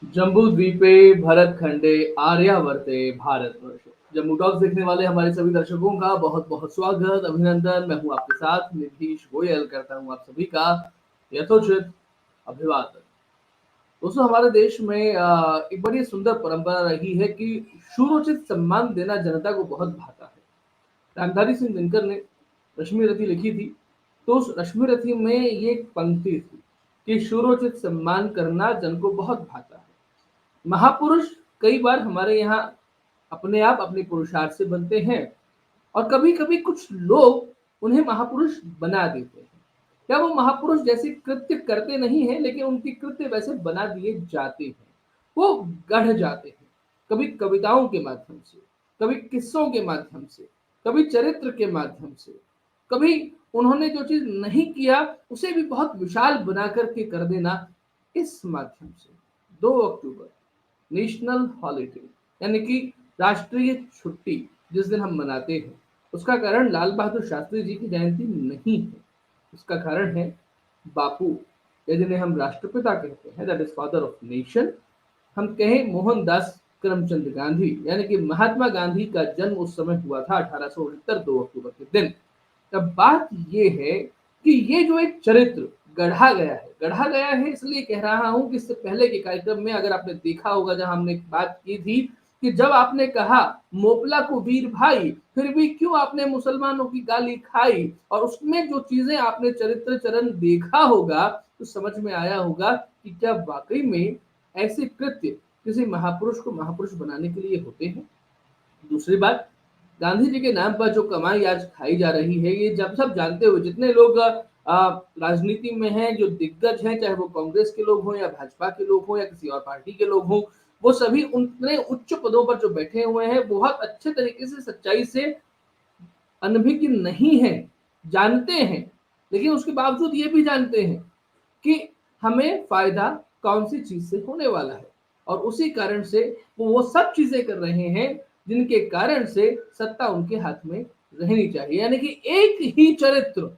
जम्बूद्वीपे भरतखंडे आर्यावर्ते Bharatvarsh. Jammu talks देखने वाले हमारे सभी दर्शकों का बहुत बहुत स्वागत, अभिनंदन। मैं हूं आपके साथ नीतीश गोयल, करता हूं आप सभी का यथोचित अभिवादन। दोस्तों, हमारे देश में एक बड़ी सुंदर परंपरा रही है कि शूरोचित सम्मान देना जनता को बहुत भाता है। रामधारी सिंह दिनकर ने रश्मि रथी लिखी थी, तो उस रश्मि रथी में ये एक पंक्ति थी कि शूरोचित सम्मान करना जन को बहुत भाता है। महापुरुष कई बार हमारे यहाँ अपने आप अपने पुरुषार्थ से बनते हैं, और कभी कभी कुछ लोग उन्हें महापुरुष बना देते हैं। क्या वो महापुरुष जैसे कृत्य करते नहीं हैं, लेकिन उनके कृत्य वैसे बना दिए जाते हैं, वो गढ़ जाते हैं। कभी कविताओं के माध्यम से, कभी किस्सों के माध्यम से, कभी चरित्र के माध्यम से, कभी उन्होंने जो चीज नहीं किया उसे भी बहुत विशाल बना करके कर देना। इस माध्यम से 2 अक्टूबर नेशनल हॉलिडे, यानी कि राष्ट्रीय छुट्टी जिस दिन हम मनाते हैं, उसका कारण लाल बहादुर शास्त्री जी की जयंती नहीं है। उसका कारण है बापू, या जिन्हें हम राष्ट्रपिता कहते हैं, that is father of nation. हम कहें मोहनदास करमचंद गांधी, यानी कि महात्मा गांधी का जन्म उस समय हुआ था 1869 2 अक्टूबर के दिन। तब बात ये है कि ये जो एक चरित्र गढ़ा गया है, इसलिए कह रहा हूं कि इससे पहले के कार्यक्रम में अगर आपने देखा होगा, जहां हमने बात की थी कि जब आपने कहा मोपला को वीर भाई, फिर भी क्यों आपने मुसलमानों की गाली खाई, और उसमें जो चीजें आपने चरित्र चरण देखा होगा, तो समझ में आया होगा कि क्या वाकई में ऐसे कृत्य किसी महापुरुष को महापुरुष बनाने के लिए होते हैं। दूसरी बात, गांधी जी के नाम पर जो कमाई आज खाई जा रही है, ये जब सब जानते हुए जितने लोग राजनीति में हैं, जो दिग्गज हैं, चाहे वो कांग्रेस के लोग हों या भाजपा के लोग हों या किसी और पार्टी के लोग हों, वो सभी उतने उच्च पदों पर जो बैठे हुए हैं, बहुत अच्छे तरीके से सच्चाई से अनभिज्ञ नहीं है, जानते हैं। लेकिन उसके बावजूद ये भी जानते हैं कि हमें फायदा कौन सी चीज से होने वाला है, और उसी कारण से वो सब चीजें कर रहे हैं जिनके कारण से सत्ता उनके हाथ में रहनी चाहिए। यानी कि एक ही चरित्र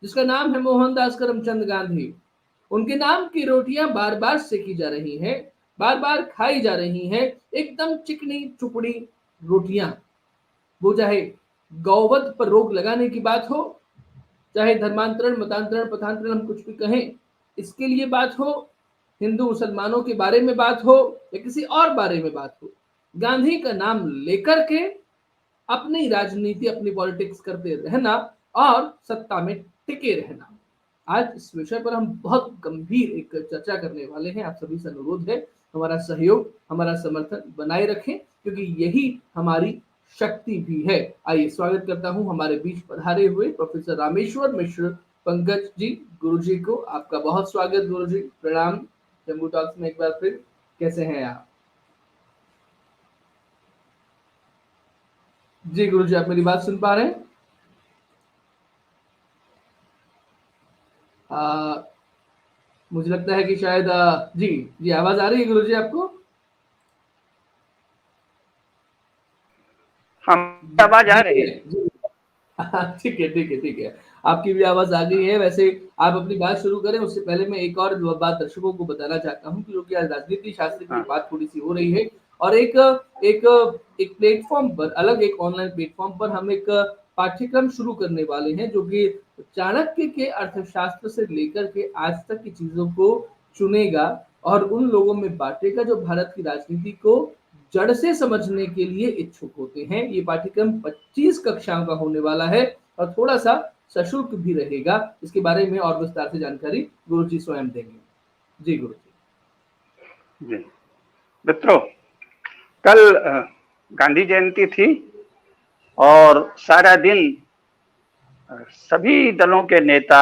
जिसका नाम है मोहनदास करमचंद गांधी, उनके नाम की रोटियां बार बार सेकी जा रही हैं, बार बार खाई जा रही हैं, एकदम चिकनी चुपड़ी रोटियां। वो चाहे गौवध पर रोक लगाने की बात हो, चाहे धर्मांतरण मतांतरण पथांतरण हम कुछ भी कहें इसके लिए बात हो, हिंदू मुसलमानों के बारे में बात हो या किसी और बारे में बात हो, गांधी का नाम लेकर के अपनी राजनीति अपनी पॉलिटिक्स करते रहना और सत्ता में टिके रहना। आज इस विषय पर हम बहुत गंभीर एक चर्चा करने वाले हैं। आप सभी से अनुरोध है, हमारा सहयोग हमारा समर्थन बनाए रखें, क्योंकि यही हमारी शक्ति भी है। आइए स्वागत करता हूं हमारे बीच पधारे हुए प्रोफेसर रामेश्वर मिश्र पंकज जी, गुरु जी को आपका बहुत स्वागत। गुरु जी प्रणाम, जम्मू टॉक्स में एक बार फिर। कैसे हैं आप? जी गुरु जी, आप मेरी बात सुन पा रहे हैं? आ, मुझे लगता है कि शायद जी जी आवाज आ रही है गुरु जी आपको? हम आवाज आ रही जी है। जी। ठीक है ठीक है ठीक है, आपकी भी आवाज आ गई है। वैसे आप अपनी बात शुरू करें उससे पहले मैं एक और बात दर्शकों को बताना चाहता हूँ कि क्योंकि आज राजनीति शास्त्र की हाँ, बात थोड़ी सी हो रही है, और एक एक एक प्लेटफॉर्म पर, अलग एक ऑनलाइन प्लेटफॉर्म पर हम एक पाठ्यक्रम शुरू करने वाले हैं, जो कि चाणक्य के अर्थशास्त्र से लेकर के आज तक की चीजों को चुनेगा और उन लोगों में बांटेगा जो भारत की राजनीति को जड़ से समझने के लिए इच्छुक होते हैं। ये पाठ्यक्रम 25 कक्षाओं का होने वाला है और थोड़ा सा सशुल्क भी रहेगा। इसके बारे में और विस्तार से जानकारी गुरु जी स्वयं देंगे। जी गुरु जी मित्रों, कल गांधी जयंती थी और सारा दिन सभी दलों के नेता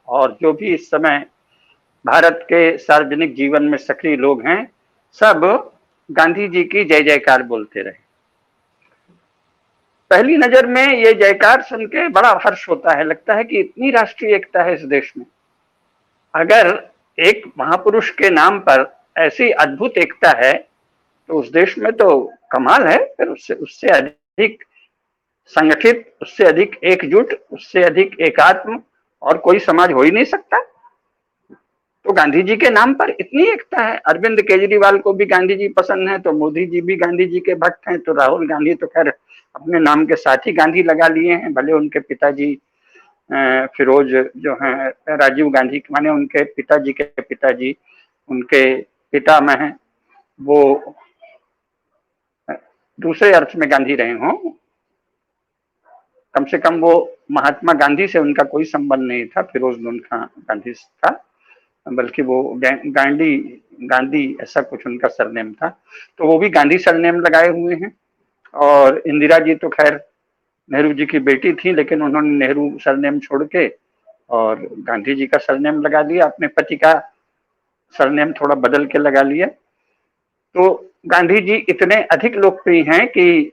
और जो भी इस समय भारत के सार्वजनिक जीवन में सक्रिय लोग हैं, सब गांधी जी की जय जयकार बोलते रहे। पहली नजर में ये जयकार सुन के बड़ा हर्ष होता है, लगता है कि इतनी राष्ट्रीय एकता है इस देश में। अगर एक महापुरुष के नाम पर ऐसी अद्भुत एकता है तो उस देश में तो कमाल है। फिर उससे उससे अधिक संगठित, उससे अधिक एकजुट, उससे अधिक एकात्म और कोई समाज हो ही नहीं सकता। तो गांधी जी के नाम पर इतनी एकता है। अरविंद केजरीवाल को भी गांधी जी पसंद है, तो मोदी जी भी गांधी जी के भक्त हैं, तो राहुल गांधी तो खैर अपने नाम के साथ ही गांधी लगा लिए हैं। भले उनके पिताजी फिरोज जो हैं राजीव गांधी, माने उनके पिताजी के पिताजी उनके पिता में हैं, वो दूसरे अर्थ में गांधी रहे हों। कम से कम वो महात्मा गांधी से उनका कोई संबंध नहीं था, फिरोज उनका गांधी था, बल्कि वो गांधी गांधी ऐसा कुछ उनका सरनेम था। तो वो भी गांधी सरनेम लगाए हुए हैं। और इंदिरा जी तो खैर नेहरू जी की बेटी थी, लेकिन उन्होंने नेहरू सरनेम छोड़ के और गांधी जी का सरनेम लगा दिया, अपने पति का सरनेम थोड़ा बदल के लगा लिया। तो गांधी जी इतने अधिक लोकप्रिय हैं कि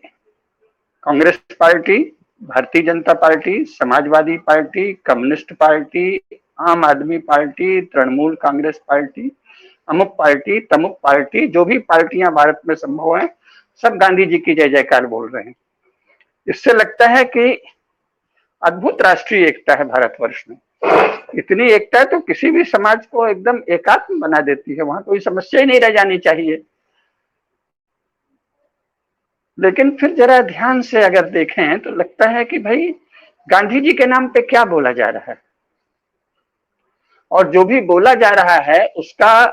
Congress party, Bharatiya Janata party, Samajwadi party, communist party, आम आदमी पार्टी, तृणमूल कांग्रेस पार्टी, अमुक पार्टी, तमुक पार्टी, जो भी पार्टियां भारत में संभव हैं, सब गांधी जी की जय जयकार बोल रहे हैं। इससे लगता है कि अद्भुत राष्ट्रीय एकता है भारतवर्ष में। इतनी एकता है तो किसी भी समाज को एकदम एकात्म बना देती है, वहां कोई समस्या ही नहीं रह जानी चाहिए। लेकिन फिर जरा ध्यान से अगर देखें तो लगता है कि भाई गांधी जी के नाम पे क्या बोला जा रहा है, और जो भी बोला जा रहा है उसका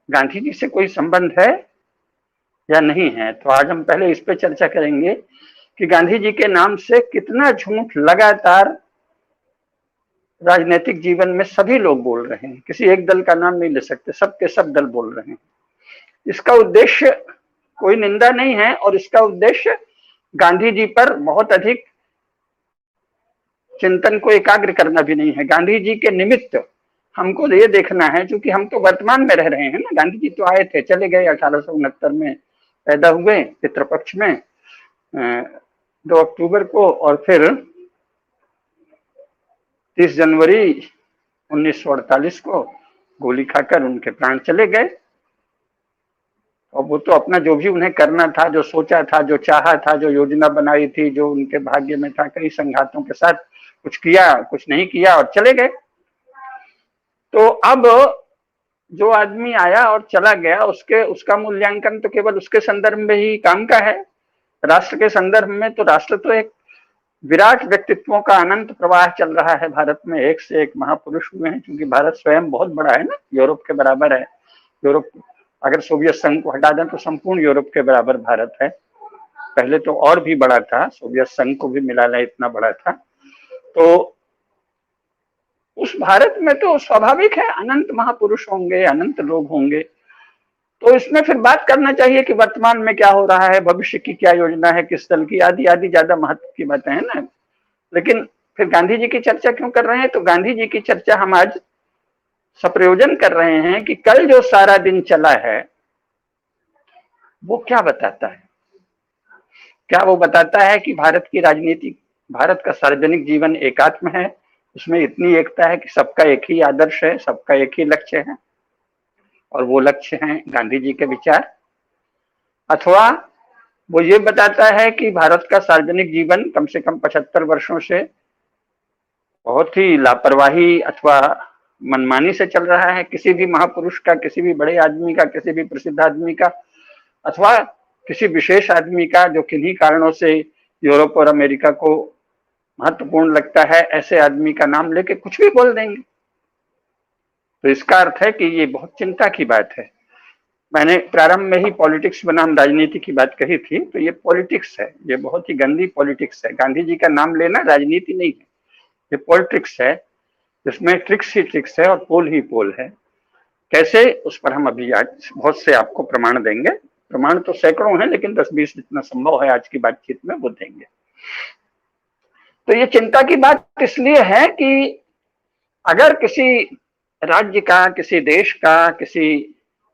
गांधी जी से कोई संबंध है या नहीं है। तो आज हम पहले इस पे चर्चा करेंगे कि गांधी जी के नाम से कितना झूठ लगातार राजनीतिक जीवन में सभी लोग बोल रहे हैं। किसी एक दल का नाम नहीं ले सकते, सबके सब दल बोल रहे हैं। इसका उद्देश्य कोई निंदा नहीं है, और इसका उद्देश्य गांधी जी पर बहुत अधिक चिंतन को एकाग्र करना भी नहीं है। गांधी जी के निमित्त हमको ये देखना है, क्योंकि हम तो वर्तमान में रह रहे हैं ना। गांधी जी तो आए थे, चले गए, 1869 में पैदा हुए पितृपक्ष में 2 अक्टूबर को, और फिर 30 जनवरी 1948 को गोली खाकर उनके प्राण चले गए। और वो तो अपना जो भी उन्हें करना था, जो सोचा था, जो चाहा था, जो योजना बनाई थी, जो उनके भाग्य में था, कई संघातों के साथ कुछ किया, कुछ नहीं किया और चले गए। तो अब जो आदमी आया और चला गया, उसका मूल्यांकन तो केवल उसके संदर्भ में ही काम का है। राष्ट्र के संदर्भ में तो राष्ट्र तो एक विराट व्यक्तित्वों का अनंत प्रवाह चल रहा है। भारत में एक से एक महापुरुष हुए हैं, क्योंकि भारत स्वयं बहुत बड़ा है ना, यूरोप के बराबर है। यूरोप, अगर सोवियत संघ को हटा दें तो संपूर्ण यूरोप के बराबर भारत है। पहले तो और भी बड़ा था, सोवियत संघ को भी मिला लें इतना बड़ा था। तो उस भारत में तो स्वाभाविक है अनंत महापुरुष होंगे, अनंत लोग होंगे। तो इसमें फिर बात करना चाहिए कि वर्तमान में क्या हो रहा है, भविष्य की क्या योजना है, किस दल की, आदि आदि ज्यादा महत्व की बातें हैं ना। लेकिन फिर गांधी जी की चर्चा क्यों कर रहे हैं? तो गांधी जी की चर्चा हम आज सप्रयोजन कर रहे हैं कि कल जो सारा दिन चला है वो क्या बताता है। क्या वो बताता है कि भारत की राजनीति, भारत का सार्वजनिक जीवन एकात्म है, उसमें इतनी एकता है कि सबका एक ही आदर्श है, सबका एक ही लक्ष्य है, और वो लक्ष्य हैं गांधी जी के विचार। अथवा वो ये बताता है कि भारत का सार्वजनिक जीवन कम से कम 75 वर्षों से बहुत ही लापरवाही अथवा मनमानी से चल रहा है। किसी भी महापुरुष का, किसी भी बड़े आदमी का, किसी भी प्रसिद्ध आदमी का, अथवा किसी विशेष आदमी का जो किन्हीं कारणों से यूरोप और अमेरिका को महत्वपूर्ण लगता है, ऐसे आदमी का नाम लेके कुछ भी बोल देंगे। तो इसका अर्थ है कि ये बहुत चिंता की बात है। मैंने प्रारंभ में ही पॉलिटिक्स बनाम राजनीति की बात कही थी, तो ये पॉलिटिक्स है, ये बहुत ही गंदी पॉलिटिक्स है। गांधी जी का नाम लेना राजनीति नहीं है, ये पॉलिटिक्स है, जिसमें ट्रिक्स ही ट्रिक्स है और पोल ही पोल है। कैसे, उस पर हम अभी आज बहुत से आपको प्रमाण देंगे। प्रमाण तो सैकड़ों हैं, लेकिन 10-20 जितना संभव है आज की बातचीत में वो देंगे। तो ये चिंता की बात इसलिए है कि अगर किसी राज्य का, किसी देश का, किसी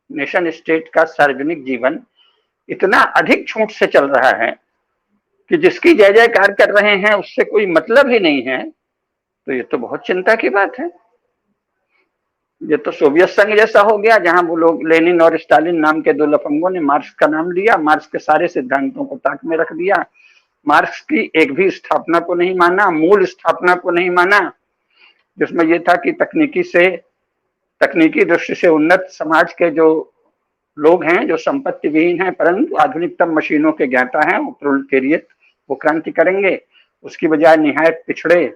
नेशन स्टेट का सार्वजनिक जीवन इतना अधिक छूट से चल रहा है कि जिसकी जय जयकार कर रहे हैं उससे कोई मतलब ही नहीं है, तो ये तो बहुत चिंता की बात है। ये तो सोवियत संघ जैसा हो गया, जहां वो लोग लेनिन और स्टालिन नाम के 2 लफंगों ने मार्क्स का नाम लिया, मार्क्स के सारे सिद्धांतों को ताक में रख दिया, मार्क्स की एक भी स्थापना को नहीं माना, मूल स्थापना को नहीं माना, जिसमें यह था कि तकनीकी दृष्टि से उन्नत समाज के जो लोग हैं, जो संपत्ति विहीन हैं परंतु आधुनिकतम मशीनों के ज्ञाता हैं, वो प्रोलेटेरिएट, वो क्रांति करेंगे। उसकी बजाय निहायत पिछड़े,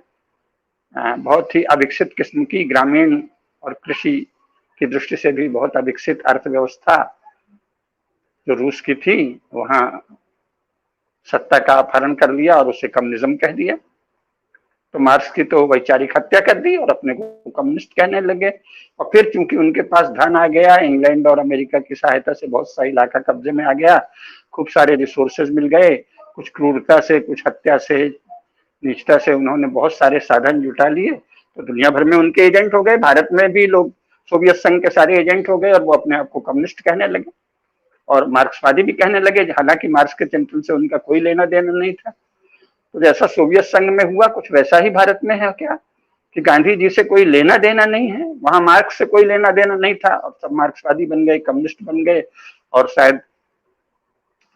बहुत ही अविकसित किस्म की ग्रामीण और कृषि की दृष्टि से भी बहुत अविकसित अर्थव्यवस्था जो रूस की थी, वहां सत्ता का अपहरण कर लिया और उसे कम्युनिज्म कह दिया। तो मार्क्स की तो वैचारिक हत्या कर दी और अपने को कम्युनिस्ट कहने लगे। और फिर चूंकि उनके पास धन आ गया, इंग्लैंड और अमेरिका की सहायता से बहुत सा इलाका कब्जे में आ गया, खूब सारे रिसोर्सेज मिल गए, कुछ क्रूरता से, कुछ हत्या से, नीचता से उन्होंने बहुत सारे साधन जुटा लिए, तो दुनिया भर में उनके एजेंट हो गए। भारत में भी लोग सोवियत संघ के सारे एजेंट हो गए और वो अपने आप को कम्युनिस्ट कहने लगे और मार्क्सवादी भी कहने लगे, हालांकि मार्क्स के चिंतन से उनका कोई लेना देना नहीं था। तो जैसा सोवियत संघ में हुआ, कुछ वैसा ही भारत में है क्या, कि गांधी जी से कोई लेना देना नहीं है, वहां मार्क्स से कोई लेना देना नहीं था और सब मार्क्सवादी बन गए, कम्युनिस्ट बन गए। और शायद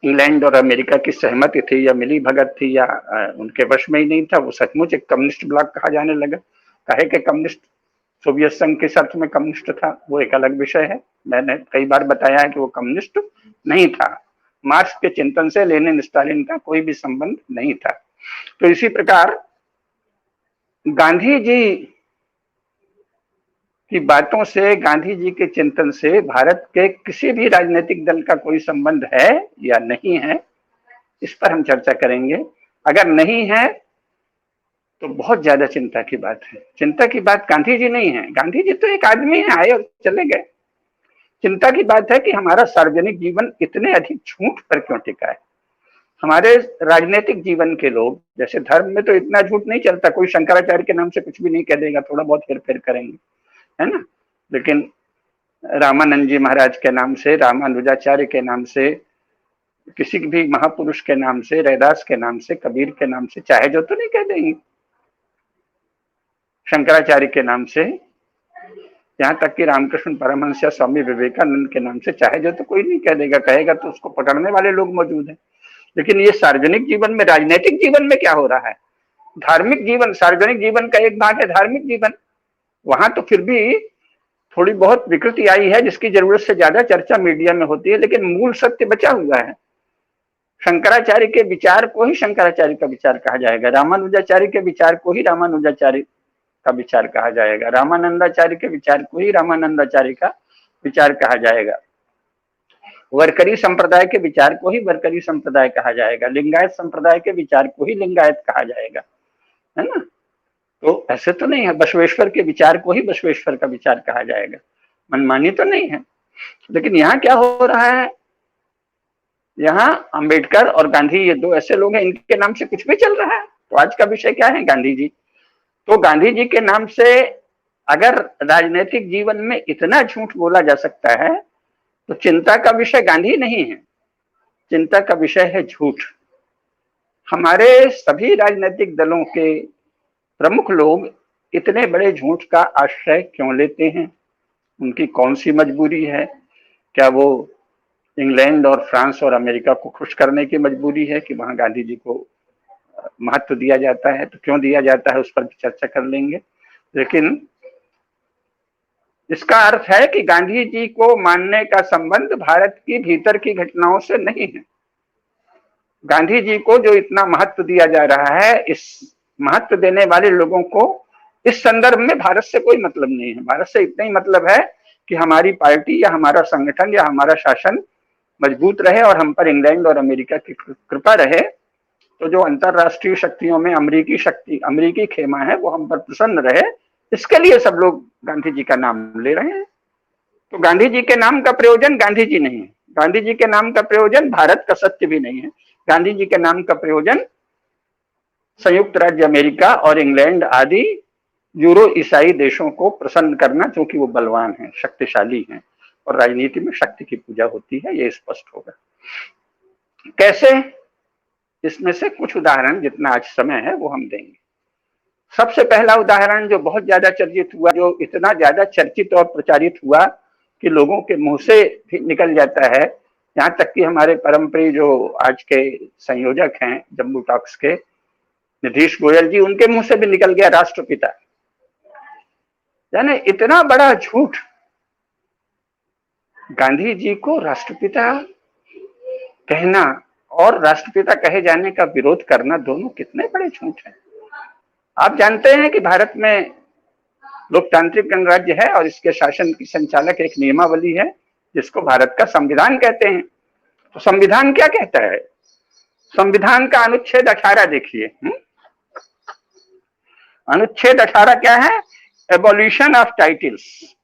इंग्लैंड और अमेरिका की सहमति थी या मिली भगत थी या उनके वश में ही नहीं था, वो सचमुच एक कम्युनिस्ट ब्लॉक कहा जाने लगा। कहे कि कम्युनिस्ट सोवियत संघ के अर्थ में कम्युनिस्ट था, वो एक अलग विषय है। मैंने कई बार बताया है कि वो कम्युनिस्ट नहीं था, मार्क्स के चिंतन से लेनिन स्टालिन का कोई भी संबंध नहीं था। तो इसी प्रकार गांधी जी की बातों से, गांधी जी के चिंतन से भारत के किसी भी राजनीतिक दल का कोई संबंध है या नहीं है, इस पर हम चर्चा करेंगे। अगर नहीं है तो बहुत ज्यादा चिंता की बात है। चिंता की बात गांधी जी नहीं है, गांधी जी तो एक आदमी है, आए और चले गए। चिंता की बात है कि हमारा सार्वजनिक जीवन इतने अधिक झूठ पर क्यों टिका है। हमारे राजनीतिक जीवन के लोग, जैसे धर्म में तो इतना झूठ नहीं चलता, कोई शंकराचार्य के नाम से कुछ भी नहीं कह देगा, थोड़ा बहुत हेर फेर करेंगे, है ना। लेकिन रामानंद जी महाराज के नाम से, रामानुजाचार्य के नाम से, किसी भी महापुरुष के नाम से, रैदास के नाम से, कबीर के नाम से चाहे जो तो नहीं कह देंगे, शंकराचार्य के नाम से, यहाँ तक कि रामकृष्ण परमहंस या स्वामी विवेकानंद के नाम से चाहे जो तो कोई नहीं कह देगा। कहेगा तो उसको पकड़ने वाले लोग मौजूद हैं। लेकिन ये सार्वजनिक जीवन में, राजनीतिक जीवन में क्या हो रहा है, धार्मिक जीवन, सार्वजनिक जीवन का एक भाग है धार्मिक जीवन, वहां तो फिर भी थोड़ी बहुत विकृति आई है जिसकी जरूरत से ज्यादा चर्चा मीडिया में होती है, लेकिन मूल सत्य बचा हुआ है। शंकराचार्य के विचार को ही शंकराचार्य का विचार कहा जाएगा, रामानुजाचार्य के विचार को ही रामानुजाचार्य का विचार कहा जाएगा, रामानंदाचार्य के विचार को ही रामानंदाचार्य का विचार कहा जाएगा, वरकरी संप्रदाय के विचार को ही वरकरी संप्रदाय कहा जाएगा, लिंगायत संप्रदाय के विचार को ही लिंगायत कहा जाएगा, है ना। तो ऐसे तो नहीं है, बसवेश्वर के विचार को ही बसवेश्वर का विचार कहा जाएगा, मनमानी तो नहीं है। लेकिन यहाँ क्या हो रहा है, यहाँ अंबेडकर और गांधी, ये दो ऐसे लोग हैं, इनके नाम से कुछ भी चल रहा है। तो आज का विषय क्या है, गांधी जी। तो गांधी जी के नाम से अगर राजनीतिक जीवन में इतना झूठ बोला जा सकता है, तो चिंता का विषय गांधी नहीं है, चिंता का विषय है झूठ। हमारे सभी राजनीतिक दलों के प्रमुख लोग इतने बड़े झूठ का आश्रय क्यों लेते हैं, उनकी कौन सी मजबूरी है? क्या वो इंग्लैंड और फ्रांस और अमेरिका को खुश करने की मजबूरी है कि वहां गांधी जी को महत्व दिया जाता है? तो क्यों दिया जाता है उस पर भी चर्चा कर लेंगे। लेकिन इसका अर्थ है कि गांधी जी को मानने का संबंध भारत की भीतर की घटनाओं से नहीं है। गांधी जी को जो इतना महत्व दिया जा रहा है, इस महत्व देने वाले लोगों को इस संदर्भ में भारत से कोई मतलब नहीं है। भारत से इतना ही मतलब है कि हमारी पार्टी या हमारा संगठन या हमारा शासन मजबूत रहे और हम पर इंग्लैंड और अमेरिका की कृपा रहे, तो जो अंतरराष्ट्रीय शक्तियों में अमेरिकी शक्ति, अमेरिकी खेमा है, वो हम पर प्रसन्न रहे। इसके लिए सब लोग गांधी जी का नाम ले रहे हैं। तो गांधी जी के नाम का प्रयोजन गांधी जी नहीं है, गांधी जी के नाम का प्रयोजन भारत का सत्य भी नहीं है, गांधी जी के नाम का प्रयोजन संयुक्त राज्य अमेरिका और इंग्लैंड आदि यूरो ईसाई देशों को प्रसन्न करना, क्योंकि वो बलवान हैं, शक्तिशाली हैं और राजनीति में शक्ति की पूजा होती है, ये स्पष्ट होगा। कैसे? इसमें से कुछ उदाहरण, जितना आज समय है वो हम देंगे। सबसे पहला उदाहरण जो बहुत ज्यादा चर्चित हुआ, जो इतना ज्यादा चर्चित और प्रचारित हुआ कि लोगों के मुंह से निकल जाता है, यहाँ तक कि हमारे परम प्रिय जो आज के संयोजक हैं जम्मू टॉक्स के, नीतीश गोयल जी, उनके मुंह से भी निकल गया राष्ट्रपिता। यानी इतना बड़ा झूठ गांधी जी को राष्ट्रपिता कहना और राष्ट्रपिता कहे जाने का विरोध करना दोनों कितने बड़े झूठ हैं। आप जानते हैं कि भारत में लोकतांत्रिक गणराज्य है और इसके शासन की संचालक एक नियमावली है जिसको भारत का संविधान कहते हैं। तो संविधान क्या कहता है? संविधान का अनुच्छेद 18 देखिए। अनुच्छेद 18 क्या है? Abolition of titles.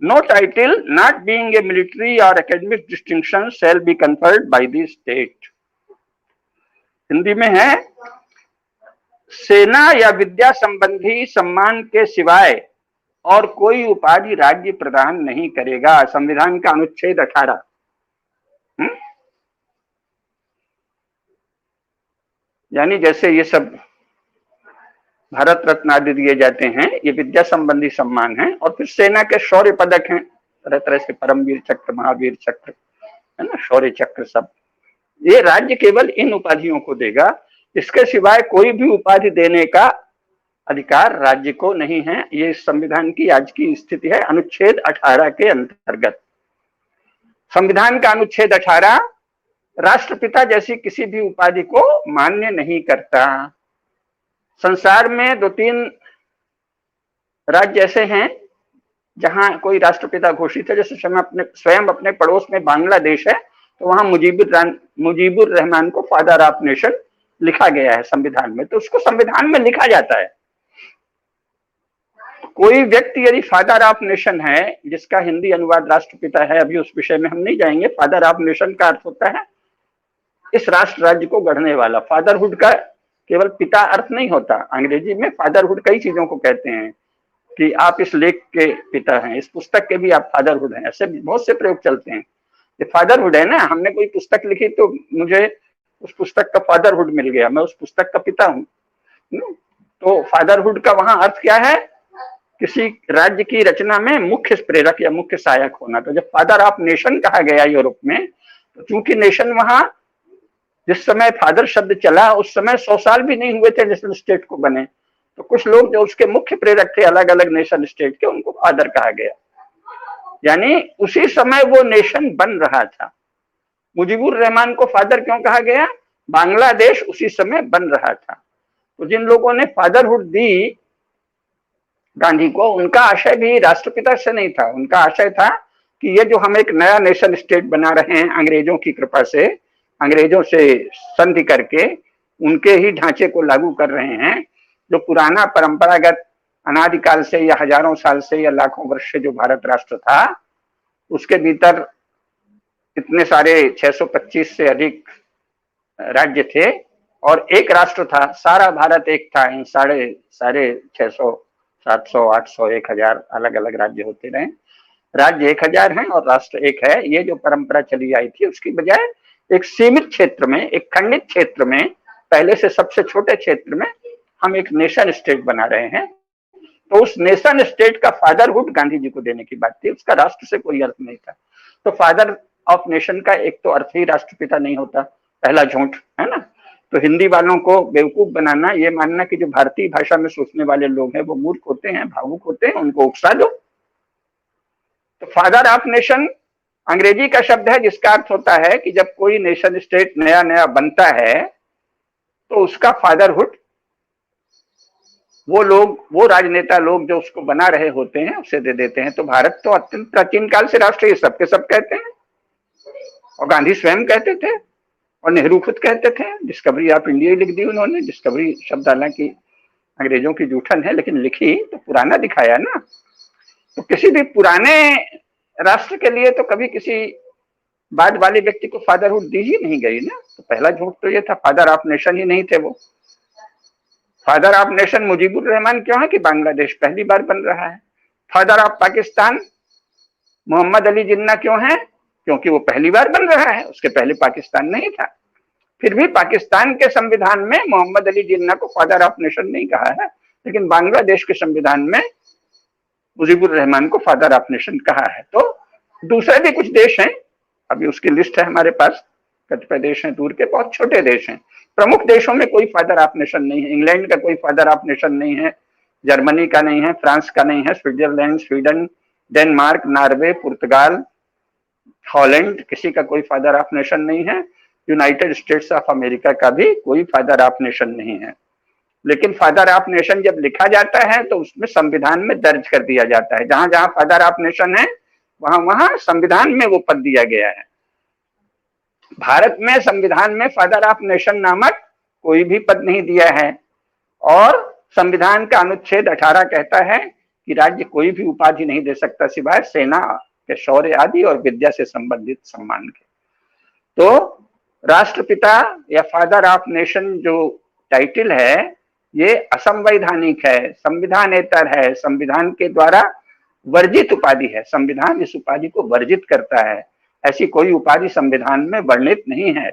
No title not being a military और academic distinction shall be conferred by the state. Hindi में है, सेना या विद्या संबंधी सम्मान के सिवाय और कोई उपाधि राज्य प्रदान नहीं करेगा। संविधान का अनुच्छेद 18। यानी जैसे ये सब भारत रत्न आदि दिए जाते हैं, ये विद्या संबंधी सम्मान है, और फिर सेना के शौर्य पदक हैं, तरह तरह से परमवीर चक्र, महावीर चक्र, है ना, शौर्य चक्र, सब ये राज्य केवल इन उपाधियों को देगा। इसके सिवाय कोई भी उपाधि देने का अधिकार राज्य को नहीं है। ये इस संविधान की आज की स्थिति है अनुच्छेद 18 के अंतर्गत। संविधान का अनुच्छेद 18 राष्ट्रपिता जैसी किसी भी उपाधि को मान्य नहीं करता। संसार में 2-3 राज्य ऐसे हैं जहां कोई राष्ट्रपिता घोषित है। जैसे स्वयं अपने पड़ोस में बांग्लादेश है, तो वहां मुजीबुर रहमान को फादर ऑफ नेशन लिखा गया है संविधान में, तो उसको संविधान में लिखा जाता है। कोई व्यक्ति यदि फादर ऑफ नेशन है, जिसका हिंदी अनुवाद राष्ट्रपिता है, अभी उस विषय में हम नहीं जाएंगे। फादर ऑफ नेशन का अर्थ होता है इस राष्ट्र राज्य को गढ़ने वाला। फादरहुड का केवल पिता अर्थ नहीं होता। अंग्रेजी में फादरहुड कई चीजों को कहते हैं कि आप इस लेख के पिता हैं, इस पुस्तक के भी आप फादरहुड हैं, ऐसे बहुत से प्रयोग चलते हैं। ये फादरहुड है ना, हमने कोई पुस्तक लिखी तो मुझे उस पुस्तक का फादरहुड मिल गया, मैं उस पुस्तक का पिता हूँ। तो फादरहुड का वहां अर्थ क्या है? किसी राज्य की रचना में मुख्य प्रेरक या मुख्य सहायक होना। तो जब फादर ऑफ नेशन कहा गया यूरोप में, तो चूंकि नेशन वहां जिस समय फादर शब्द चला उस समय 100 साल भी नहीं हुए थे नेशनल स्टेट को बने, तो कुछ लोग जो उसके मुख्य प्रेरक थे अलग अलग नेशन स्टेट के, उनको फादर कहा गया। यानी उसी समय वो नेशन बन रहा था। मुजीबुर रहमान को फादर क्यों कहा गया? बांग्लादेश उसी समय बन रहा था। तो जिन लोगों ने फादरहुड दी गांधी को, उनका आशय भी राष्ट्रपिता से नहीं था। उनका आशय था कि ये जो हम एक नया नेशन स्टेट बना रहे हैं अंग्रेजों की कृपा से, अंग्रेजों से संधि करके उनके ही ढांचे को लागू कर रहे हैं, जो पुराना परंपरागत अनादिकाल से या हजारों साल से या लाखों वर्ष से जो भारत राष्ट्र था, उसके भीतर इतने सारे 625 से अधिक राज्य थे और एक राष्ट्र था। सारा भारत एक था। इन साढ़े 600, 700, 800, 1000 अलग अलग राज्य होते रहे। राज्य 1000 हैं और राष्ट्र एक है। ये जो परंपरा चली आई थी, उसकी बजाय एक सीमित क्षेत्र में, एक खंडित क्षेत्र में, पहले से सबसे छोटे क्षेत्र में हम एक नेशन स्टेट बना रहे हैं। तो उस नेशन स्टेट का फादरहुड गांधी जी को देने की बात थी, उसका राष्ट्र से कोई अर्थ नहीं था। तो फादर ऑफ नेशन का एक तो अर्थ ही राष्ट्रपिता नहीं होता, पहला झूठ है ना। तो हिंदी वालों को बेवकूफ बनाना, ये मानना कि जो भारतीय भाषा में सोचने वाले लोग हैं वो मूर्ख होते हैं, भावुक होते हैं, उनको उकसा दो। तो फादर ऑफ नेशन अंग्रेजी का शब्द है जिसका अर्थ होता है कि जब कोई नेशन स्टेट नया नया बनता है तो उसका फादरहुड वो लोग, वो राजनेता लोग जो उसको बना रहे होते हैं, उसे दे देते हैं। तो भारत तो अत्यंत प्राचीन काल से राष्ट्र ये सबके सब कहते हैं, और गांधी स्वयं कहते थे और नेहरू खुद कहते थे। डिस्कवरी ऑफ इंडिया लिख दी उन्होंने। डिस्कवरी शब्द हालांकि अंग्रेजों की जूठन है, लेकिन लिखी तो पुराना दिखाया ना। तो किसी भी पुराने राष्ट्र के लिए तो कभी किसी बाद वाले व्यक्ति को फादरहुड दी ही नहीं गई ना। तो पहला झूठ तो ये था, फादर ऑफ नेशन ही नहीं थे वो। Father of nation Mujibur Rahman क्यों है कि बांग्लादेश पहली बार बन रहा है। फादर ऑफ पाकिस्तान मोहम्मद अली जिन्ना क्यों है? क्योंकि वो पहली बार बन रहा है, उसके पहले पाकिस्तान नहीं था। फिर भी पाकिस्तान के संविधान में मोहम्मद अली जिन्ना को फादर ऑफ नेशन नहीं कहा है, लेकिन बांग्लादेश के संविधान में मुजीबुर रहमान को फादर ऑफ नेशन कहा है। तो दूसरे भी कुछ देश हैं, अभी उसकी लिस्ट है हमारे पास, कतिपय देश हैं दूर के, बहुत छोटे देश हैं। प्रमुख देशों में कोई फादर ऑफ नेशन नहीं है। इंग्लैंड का कोई फादर ऑफ नेशन नहीं है, जर्मनी का नहीं है, फ्रांस का नहीं है, स्विट्जरलैंड, स्वीडन, डेनमार्क, नॉर्वे, पुर्तगाल, हॉलैंड, किसी का कोई फादर ऑफ नेशन नहीं है। यूनाइटेड स्टेट्स ऑफ अमेरिका का भी कोई फादर ऑफ नेशन नहीं है। लेकिन फादर ऑफ नेशन जब लिखा जाता है तो उसमें संविधान में दर्ज कर दिया जाता है। जहां जहां फादर ऑफ नेशन है वहां वहां संविधान में वो पद दिया गया है। भारत में संविधान में फादर ऑफ नेशन नामक कोई भी पद नहीं दिया है। और संविधान का अनुच्छेद 18 कहता है कि राज्य कोई भी उपाधि नहीं दे सकता सिवाय सेना के शौर्य आदि और विद्या से संबंधित सम्मान के। तो राष्ट्रपिता या फादर ऑफ नेशन जो टाइटल है ये असंवैधानिक है, संविधानेतर है, संविधान के द्वारा वर्जित उपाधि है। संविधान इस उपाधि को वर्जित करता है। ऐसी कोई उपाधि संविधान में वर्णित नहीं है।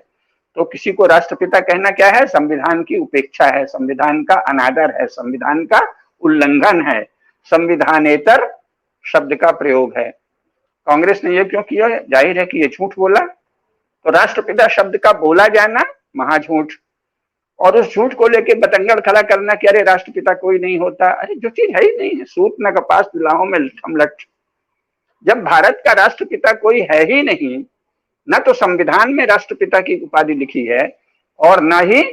तो किसी को राष्ट्रपिता कहना क्या है? संविधान की उपेक्षा है, संविधान का अनादर है, संविधान का उल्लंघन है, संविधानेतर शब्द का प्रयोग है। कांग्रेस ने यह क्यों किया? जाहिर है कि ये झूठ बोला। तो राष्ट्रपिता शब्द का बोला जाना महाझूठ, और उस झूठ को लेके बतंगड़ खड़ा करना कि अरे राष्ट्रपिता कोई नहीं होता। अरे जो चीज है ही नहीं है, सूत न कपास बिलाहों में लठ। जब भारत का राष्ट्रपिता कोई है ही नहीं, न तो संविधान में राष्ट्रपिता की उपाधि लिखी है और न ही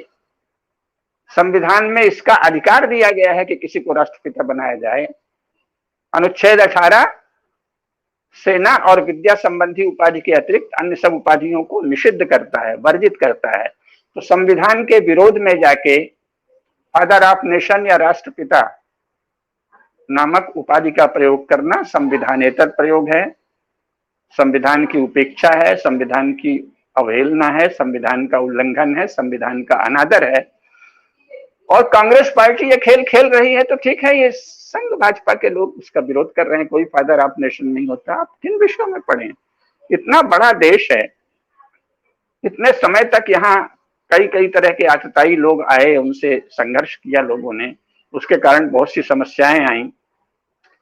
संविधान में इसका अधिकार दिया गया है कि किसी को राष्ट्रपिता बनाया जाए। अनुच्छेद 18 सेना और विद्या संबंधी उपाधि के अतिरिक्त अन्य सब उपाधियों को निषिद्ध करता है, वर्जित करता है। तो संविधान के विरोध में जाके फादर ऑफ नेशन या राष्ट्रपिता नामक उपाधि का प्रयोग करना संविधानेतर प्रयोग है, संविधान की उपेक्षा है, संविधान की अवहेलना है, संविधान का उल्लंघन है, संविधान का अनादर है। और कांग्रेस पार्टी ये खेल खेल रही है तो ठीक है, ये संघ भाजपा के लोग उसका विरोध कर रहे हैं। कोई फादर ऑफ नेशन नहीं होता। आप किन विषयों में पढ़ें? इतना बड़ा देश है, इतने समय तक यहाँ कई कई तरह के आतताई लोग आए, उनसे संघर्ष किया लोगों ने, उसके कारण बहुत सी समस्याएं आई।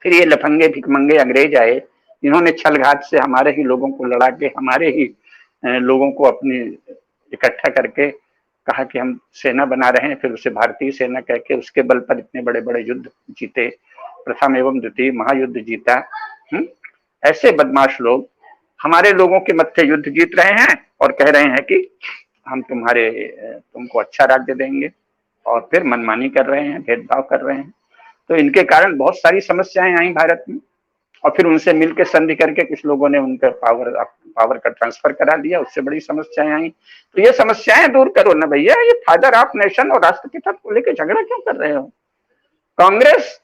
फिर ये लफंगे भिकमंगे अंग्रेज आए, इन्होंने छलघात से हमारे ही लोगों को लड़ा के, हमारे ही लोगों को अपनी इकट्ठा करके कहा कि हम सेना बना रहे हैं। फिर उसे भारतीय सेना कह के उसके बल पर इतने बड़े बड़े युद्ध जीते, प्रथम एवं द्वितीय महायुद्ध जीता। ऐसे बदमाश लोग हमारे लोगों के मत्थे युद्ध जीत रहे हैं और कह रहे हैं कि हम तुमको अच्छा राज्य देंगे, और फिर मनमानी कर रहे हैं, भेदभाव कर रहे हैं। तो इनके कारण बहुत सारी समस्याएं आई भारत में, और फिर उनसे मिलकर संधि करके कुछ लोगों ने उनका पावर का ट्रांसफर करा दिया, उससे बड़ी समस्याएं आई। तो ये समस्याएं दूर करो ना भैया। ये फादर ऑफ नेशन और राष्ट्रपिता को लेकर झगड़ा क्यों कर रहे हो? कांग्रेस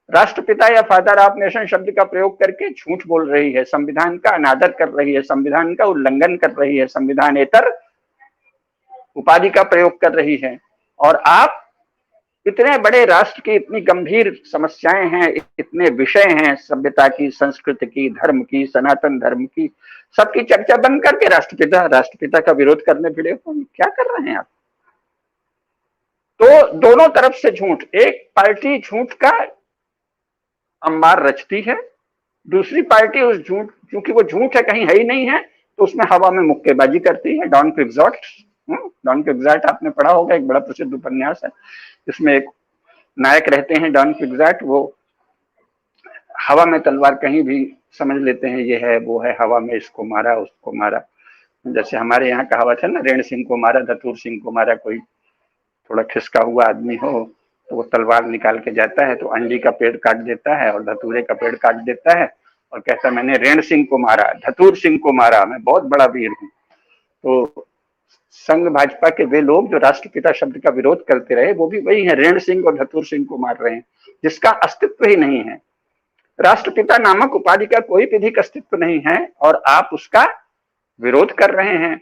राष्ट्रपिता या फादर ऑफ नेशन शब्द का प्रयोग करके झूठ बोल रही है, संविधान का अनादर कर रही है, संविधान का उल्लंघन कर रही है, संविधानेतर उपाधि का प्रयोग कर रही है। और आप इतने बड़े राष्ट्र की इतनी गंभीर समस्याएं हैं, इतने विषय हैं, सभ्यता की, संस्कृति की, धर्म की, सनातन धर्म की, सबकी चर्चा बंद करके राष्ट्रपिता का विरोध करने भिड़े हो। क्या कर रहे हैं आप? तो दोनों तरफ से झूठ। एक पार्टी झूठ का अंबार रचती है, दूसरी पार्टी उस झूठ, क्योंकि वो झूठ है, कहीं है ही नहीं है, तो उसमें हवा में मुक्केबाजी करती है। डॉन क्विक्सोट आपने पढ़ा होगा, एक बड़ा प्रसिद्ध उपन्यास है। इसमें एक नायक रहते हैं डॉन क्विक्सोट, वो हवा में तलवार कहीं भी समझ लेते हैं, ये है वो है, हवा में इसको मारा उसको मारा। जैसे हमारे यहाँ कहावत है ना, रेण सिंह को मारा धतूर सिंह को मारा। कोई थोड़ा खिसका हुआ आदमी हो तो वो तलवार निकाल के जाता है तो अंडी का पेड़ काट देता है और धतूरे का पेड़ काट देता है और कहता है मैंने रेण सिंह को मारा, धतूर सिंह को मारा, मैं बहुत बड़ा वीर हूँ। तो संघ भाजपा के वे लोग जो राष्ट्रपिता शब्द का विरोध करते रहे, वो भी वही है, रेण सिंह और धतूर सिंह को मार रहे हैं, जिसका अस्तित्व ही नहीं है। राष्ट्रपिता नामक उपाधि का कोई विधिक अस्तित्व नहीं है और आप उसका विरोध कर रहे हैं।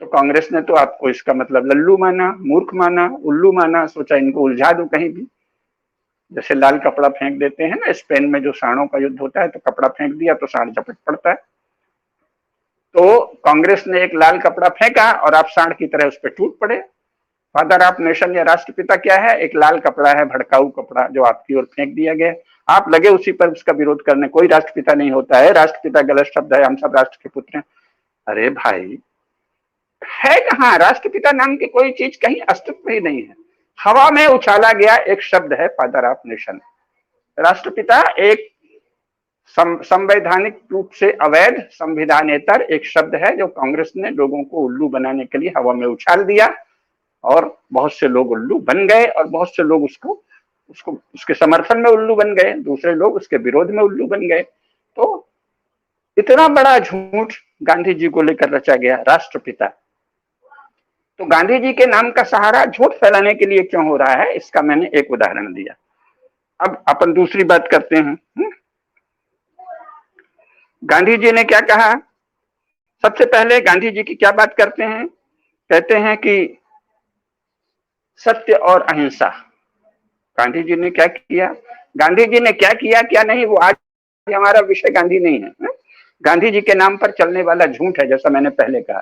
तो कांग्रेस ने तो आपको इसका मतलब लल्लू माना, मूर्ख माना, उल्लू माना, सोचा इनको उलझा दो कहीं भी। जैसे लाल कपड़ा फेंक देते हैं ना, स्पेन में जो सांडों का युद्ध होता है, तो कपड़ा फेंक दिया तो सांड झपट पड़ता है। तो कांग्रेस ने एक लाल कपड़ा फेंका और आप सांड की तरह उस पर टूट पड़े। फादर ऑफ नेशन या राष्ट्रपिता क्या है? एक लाल कपड़ा है, भड़काऊ कपड़ा, जो आपकी ओर फेंक दिया गया। आप लगे उसी पर उसका विरोध करने। कोई राष्ट्रपिता नहीं होता है, राष्ट्रपिता गलत शब्द है, हम सब राष्ट्र के पुत्र हैं। अरे भाई, है कहाँ? राष्ट्रपिता नाम की कोई चीज कहीं अस्तित्व ही नहीं है। हवा में उछाला गया एक शब्द है फादर ऑफ नेशन। राष्ट्रपिता एक संवैधानिक रूप से अवैध, संविधानेतर एक शब्द है जो कांग्रेस ने लोगों को उल्लू बनाने के लिए हवा में उछाल दिया, और बहुत से लोग उल्लू बन गए और बहुत से लोग उसको उसको उसके समर्थन में उल्लू बन गए, दूसरे लोग उसके विरोध में उल्लू बन गए। तो इतना बड़ा झूठ गांधी जी को लेकर रचा गया, राष्ट्रपिता। तो गांधी जी के नाम का सहारा झूठ फैलाने के लिए क्यों हो रहा है, इसका मैंने एक उदाहरण दिया। अब अपन दूसरी बात करते हैं। गांधी जी ने क्या कहा? सबसे पहले गांधी जी की क्या बात करते हैं? कहते हैं कि सत्य और अहिंसा। गांधी जी ने क्या किया? गांधी जी ने क्या किया क्या नहीं, वो आज हमारा विषय गांधी नहीं है। गांधी जी के नाम पर चलने वाला झूठ है, जैसा मैंने पहले कहा।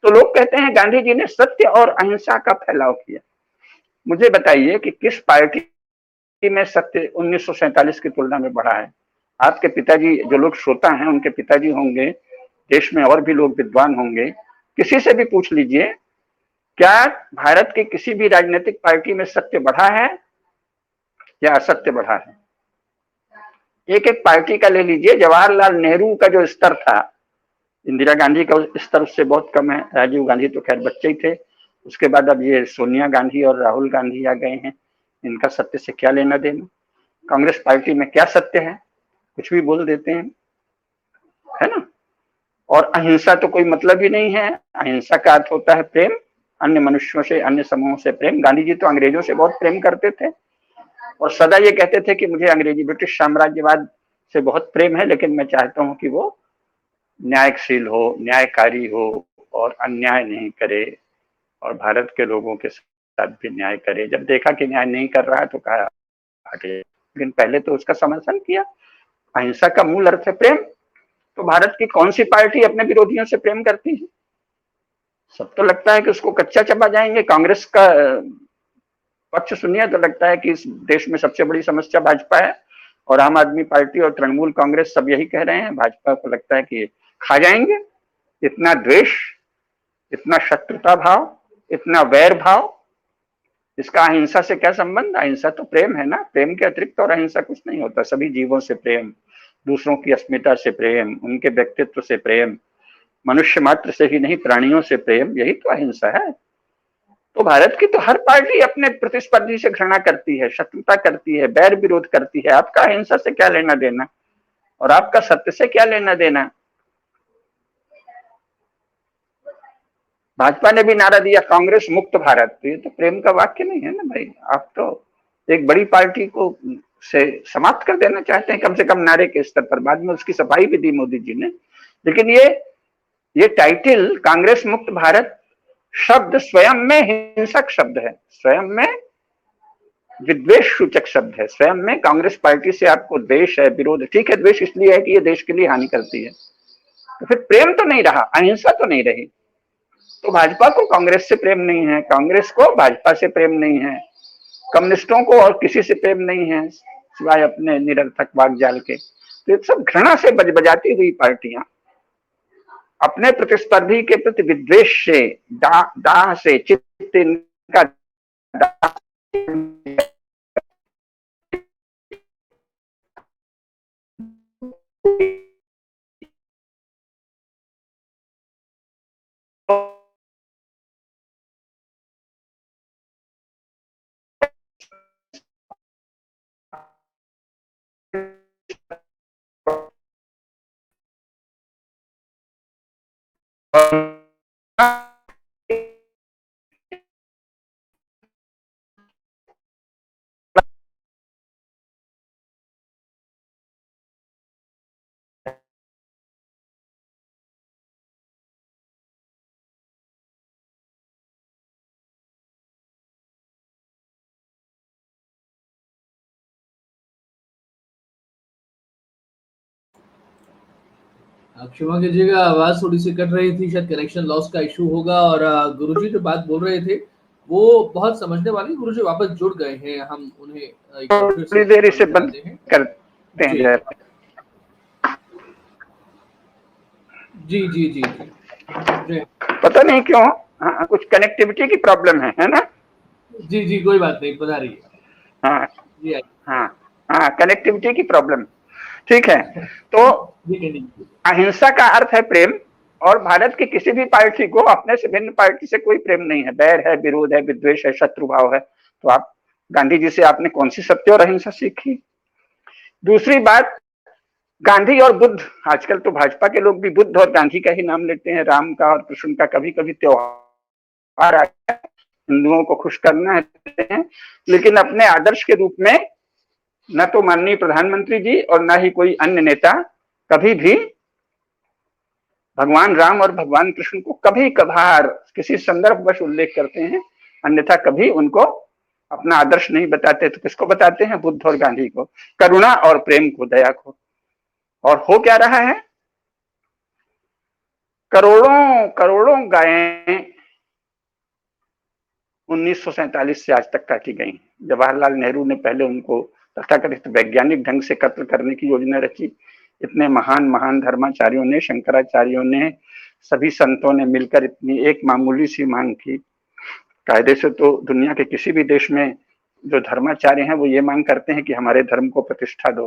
तो लोग कहते हैं गांधी जी ने सत्य और अहिंसा का फैलाव किया। मुझे बताइए कि किस पार्टी में सत्य 1947 की तुलना में बढ़ा है? आपके पिताजी, जो लोग श्रोता हैं उनके पिताजी होंगे, देश में और भी लोग विद्वान होंगे, किसी से भी पूछ लीजिए, क्या भारत की किसी भी राजनीतिक पार्टी में सत्य बढ़ा है या असत्य बढ़ा है? एक एक पार्टी का ले लीजिए। जवाहरलाल नेहरू का जो स्तर था, इंदिरा गांधी का स्तर उससे बहुत कम है, राजीव गांधी तो खैर बच्चे ही थे। उसके बाद अब ये सोनिया गांधी और राहुल गांधी आ गए हैं, इनका सत्य से क्या लेना देना? कांग्रेस पार्टी में क्या सत्य है? कुछ भी बोल देते हैं, है ना। और अहिंसा तो कोई मतलब ही नहीं है। अहिंसा का अर्थ होता है प्रेम, अन्य मनुष्यों से, अन्य समूहों से प्रेम। गांधी जी तो अंग्रेजों से बहुत प्रेम करते थे और सदा ये कहते थे कि मुझे अंग्रेजी ब्रिटिश साम्राज्यवाद से बहुत प्रेम है, लेकिन मैं चाहता हूं कि वो न्यायशील हो, न्यायकारी हो और अन्याय नहीं करे और भारत के लोगों के साथ भी न्याय करे। जब देखा कि न्याय नहीं कर रहा है तो कहा हटे, लेकिन पहले तो उसका समर्थन किया। अहिंसा का मूल अर्थ है प्रेम। तो भारत की कौन सी पार्टी अपने विरोधियों से प्रेम करती है? सब तो लगता है कि उसको कच्चा चबा जाएंगे। कांग्रेस का पक्ष सुनिए तो लगता है कि इस देश में सबसे बड़ी समस्या भाजपा है, और आम आदमी पार्टी और तृणमूल कांग्रेस सब यही कह रहे हैं। भाजपा को लगता है कि खा जाएंगे। इतना द्वेष, इतना शत्रुता भाव, इतना वैर भाव, इसका अहिंसा से क्या संबंध? अहिंसा तो प्रेम है ना। प्रेम के अतिरिक्त और अहिंसा कुछ नहीं होता। सभी जीवों से प्रेम, दूसरों की अस्मिता से प्रेम, उनके व्यक्तित्व से प्रेम, मनुष्य मात्र से ही नहीं प्राणियों से प्रेम, यही तो अहिंसा है। तो भारत की तो हर पार्टी अपने प्रतिस्पर्धी से घृणा करती है, शत्रुता करती है, बैर विरोध करती है। आपका अहिंसा से क्या लेना देना और आपका सत्य से क्या लेना देना? भाजपा ने भी नारा दिया कांग्रेस मुक्त भारत, तो ये तो प्रेम का वाक्य नहीं है ना भाई। आप तो एक बड़ी पार्टी को से समाप्त कर देना चाहते हैं, कम से कम नारे के स्तर पर। बाद में उसकी सफाई भी दी मोदी जी ने। लेकिन ये टाइटल कांग्रेस मुक्त भारत शब्द स्वयं में हिंसक शब्द है, स्वयं में विद्वेष सूचक शब्द है। स्वयं में कांग्रेस पार्टी से आपको द्वेष है, विरोध। ठीक है, द्वेष इसलिए है कि ये देश के लिए हानि करती है, तो फिर प्रेम तो नहीं रहा, अहिंसा तो नहीं रही। तो भाजपा को कांग्रेस से प्रेम नहीं है, कांग्रेस को भाजपा से प्रेम नहीं है, कम्युनिस्टों को और किसी से प्रेम नहीं है सिवाय अपने निरर्थक वाकजाल के। तो ये सब घृणा से बजबजाती हुई पार्टियां अपने प्रतिस्पर्धी के प्रति विद्वेष से, दाह से, चित्त इनका आप क्षमा कीजिएगा, आवाज़ थोड़ी-सी कट रही थी, शायद कनेक्शन लॉस का इश्यू होगा। और गुरुजी जो बात बोल रहे थे, वो बहुत समझने वाली। गुरुजी वापस जुड़ गए हैं, हम उन्हें एक बार फिर थोड़ी से देर इसे सुनने बंद चाहते हैं। करते हैं जी। जरा। जी, जी, जी, जी। जी, पता नहीं क्यों, हाँ, कुछ कनेक्टिविटी की प्रॉब्लम है ना। जी, जी, कोई बात नहीं, बता रही है। हाँ जी, आइए। हाँ हाँ, कनेक्टिविटी की प्रॉब्लम। ठीक है, तो जी कहिए। अहिंसा का अर्थ है प्रेम, और भारत की किसी भी पार्टी को अपने से भिन्न पार्टी से कोई प्रेम नहीं है, बैर है, विरोध है, विद्वेष है, शत्रु भाव है। तो आप गांधी जी से आपने कौन सी सत्य और अहिंसा सीखी? दूसरी बात, गांधी और बुद्ध, आजकल तो भाजपा के लोग भी बुद्ध और गांधी का ही नाम लेते हैं, राम का और कृष्ण का। कभी कभी त्योहार आ गया, हिंदुओं को खुश करना है, लेकिन अपने आदर्श के रूप में न तो माननीय प्रधानमंत्री जी और न ही कोई अन्य नेता कभी भी भगवान राम और भगवान कृष्ण को कभी कभार किसी संदर्भवश उल्लेख करते हैं, अन्यथा कभी उनको अपना आदर्श नहीं बताते। तो किसको बताते हैं? बुद्ध और गांधी को, करुणा और प्रेम को, दया को। और हो क्या रहा है? करोड़ों करोड़ों गायें 1947 से आज तक काटी गई। जवाहरलाल नेहरू ने पहले उनको तथाकथित वैज्ञानिक ढंग से कत्ल करने की योजना रची। इतने महान महान धर्माचार्यों ने, शंकराचार्यों ने, सभी संतों ने मिलकर इतनी एक मामूली सी मांग की। कायदे से तो दुनिया के किसी भी देश में जो धर्माचार्य हैं वो ये मांग करते हैं कि हमारे धर्म को प्रतिष्ठा दो।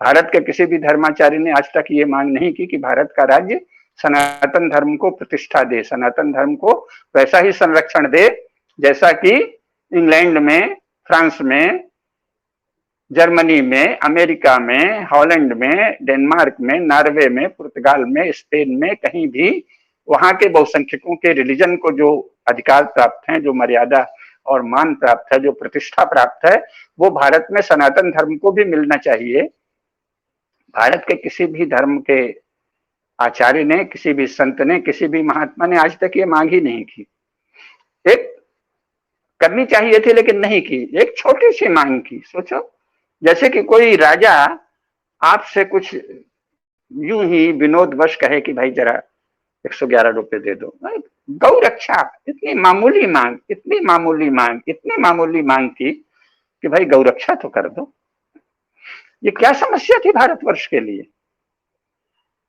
भारत के किसी भी धर्माचार्य ने आज तक ये मांग नहीं की कि भारत का राज्य सनातन धर्म को प्रतिष्ठा दे, सनातन धर्म को वैसा ही संरक्षण दे जैसा कि इंग्लैंड में, फ्रांस में, जर्मनी में, अमेरिका में, हॉलैंड में, डेनमार्क में, नॉर्वे में, पुर्तगाल में, स्पेन में, कहीं भी वहां के बहुसंख्यकों के रिलीजन को जो अधिकार प्राप्त हैं, जो मर्यादा और मान प्राप्त है, जो प्रतिष्ठा प्राप्त है, वो भारत में सनातन धर्म को भी मिलना चाहिए। भारत के किसी भी धर्म के आचार्य ने, किसी भी संत ने, किसी भी महात्मा ने आज तक ये मांग ही नहीं की। एक करनी चाहिए थी लेकिन नहीं की, एक छोटी सी मांग की। सोचो, जैसे कि कोई राजा आपसे कुछ यूं ही विनोदवश कहे कि भाई जरा 111 रुपए दे दो। गौ रक्षा, इतनी मामूली मांग, इतनी मामूली मांग, इतनी मामूली मांग थी कि भाई गौ रक्षा तो कर दो। ये क्या समस्या थी भारतवर्ष के लिए?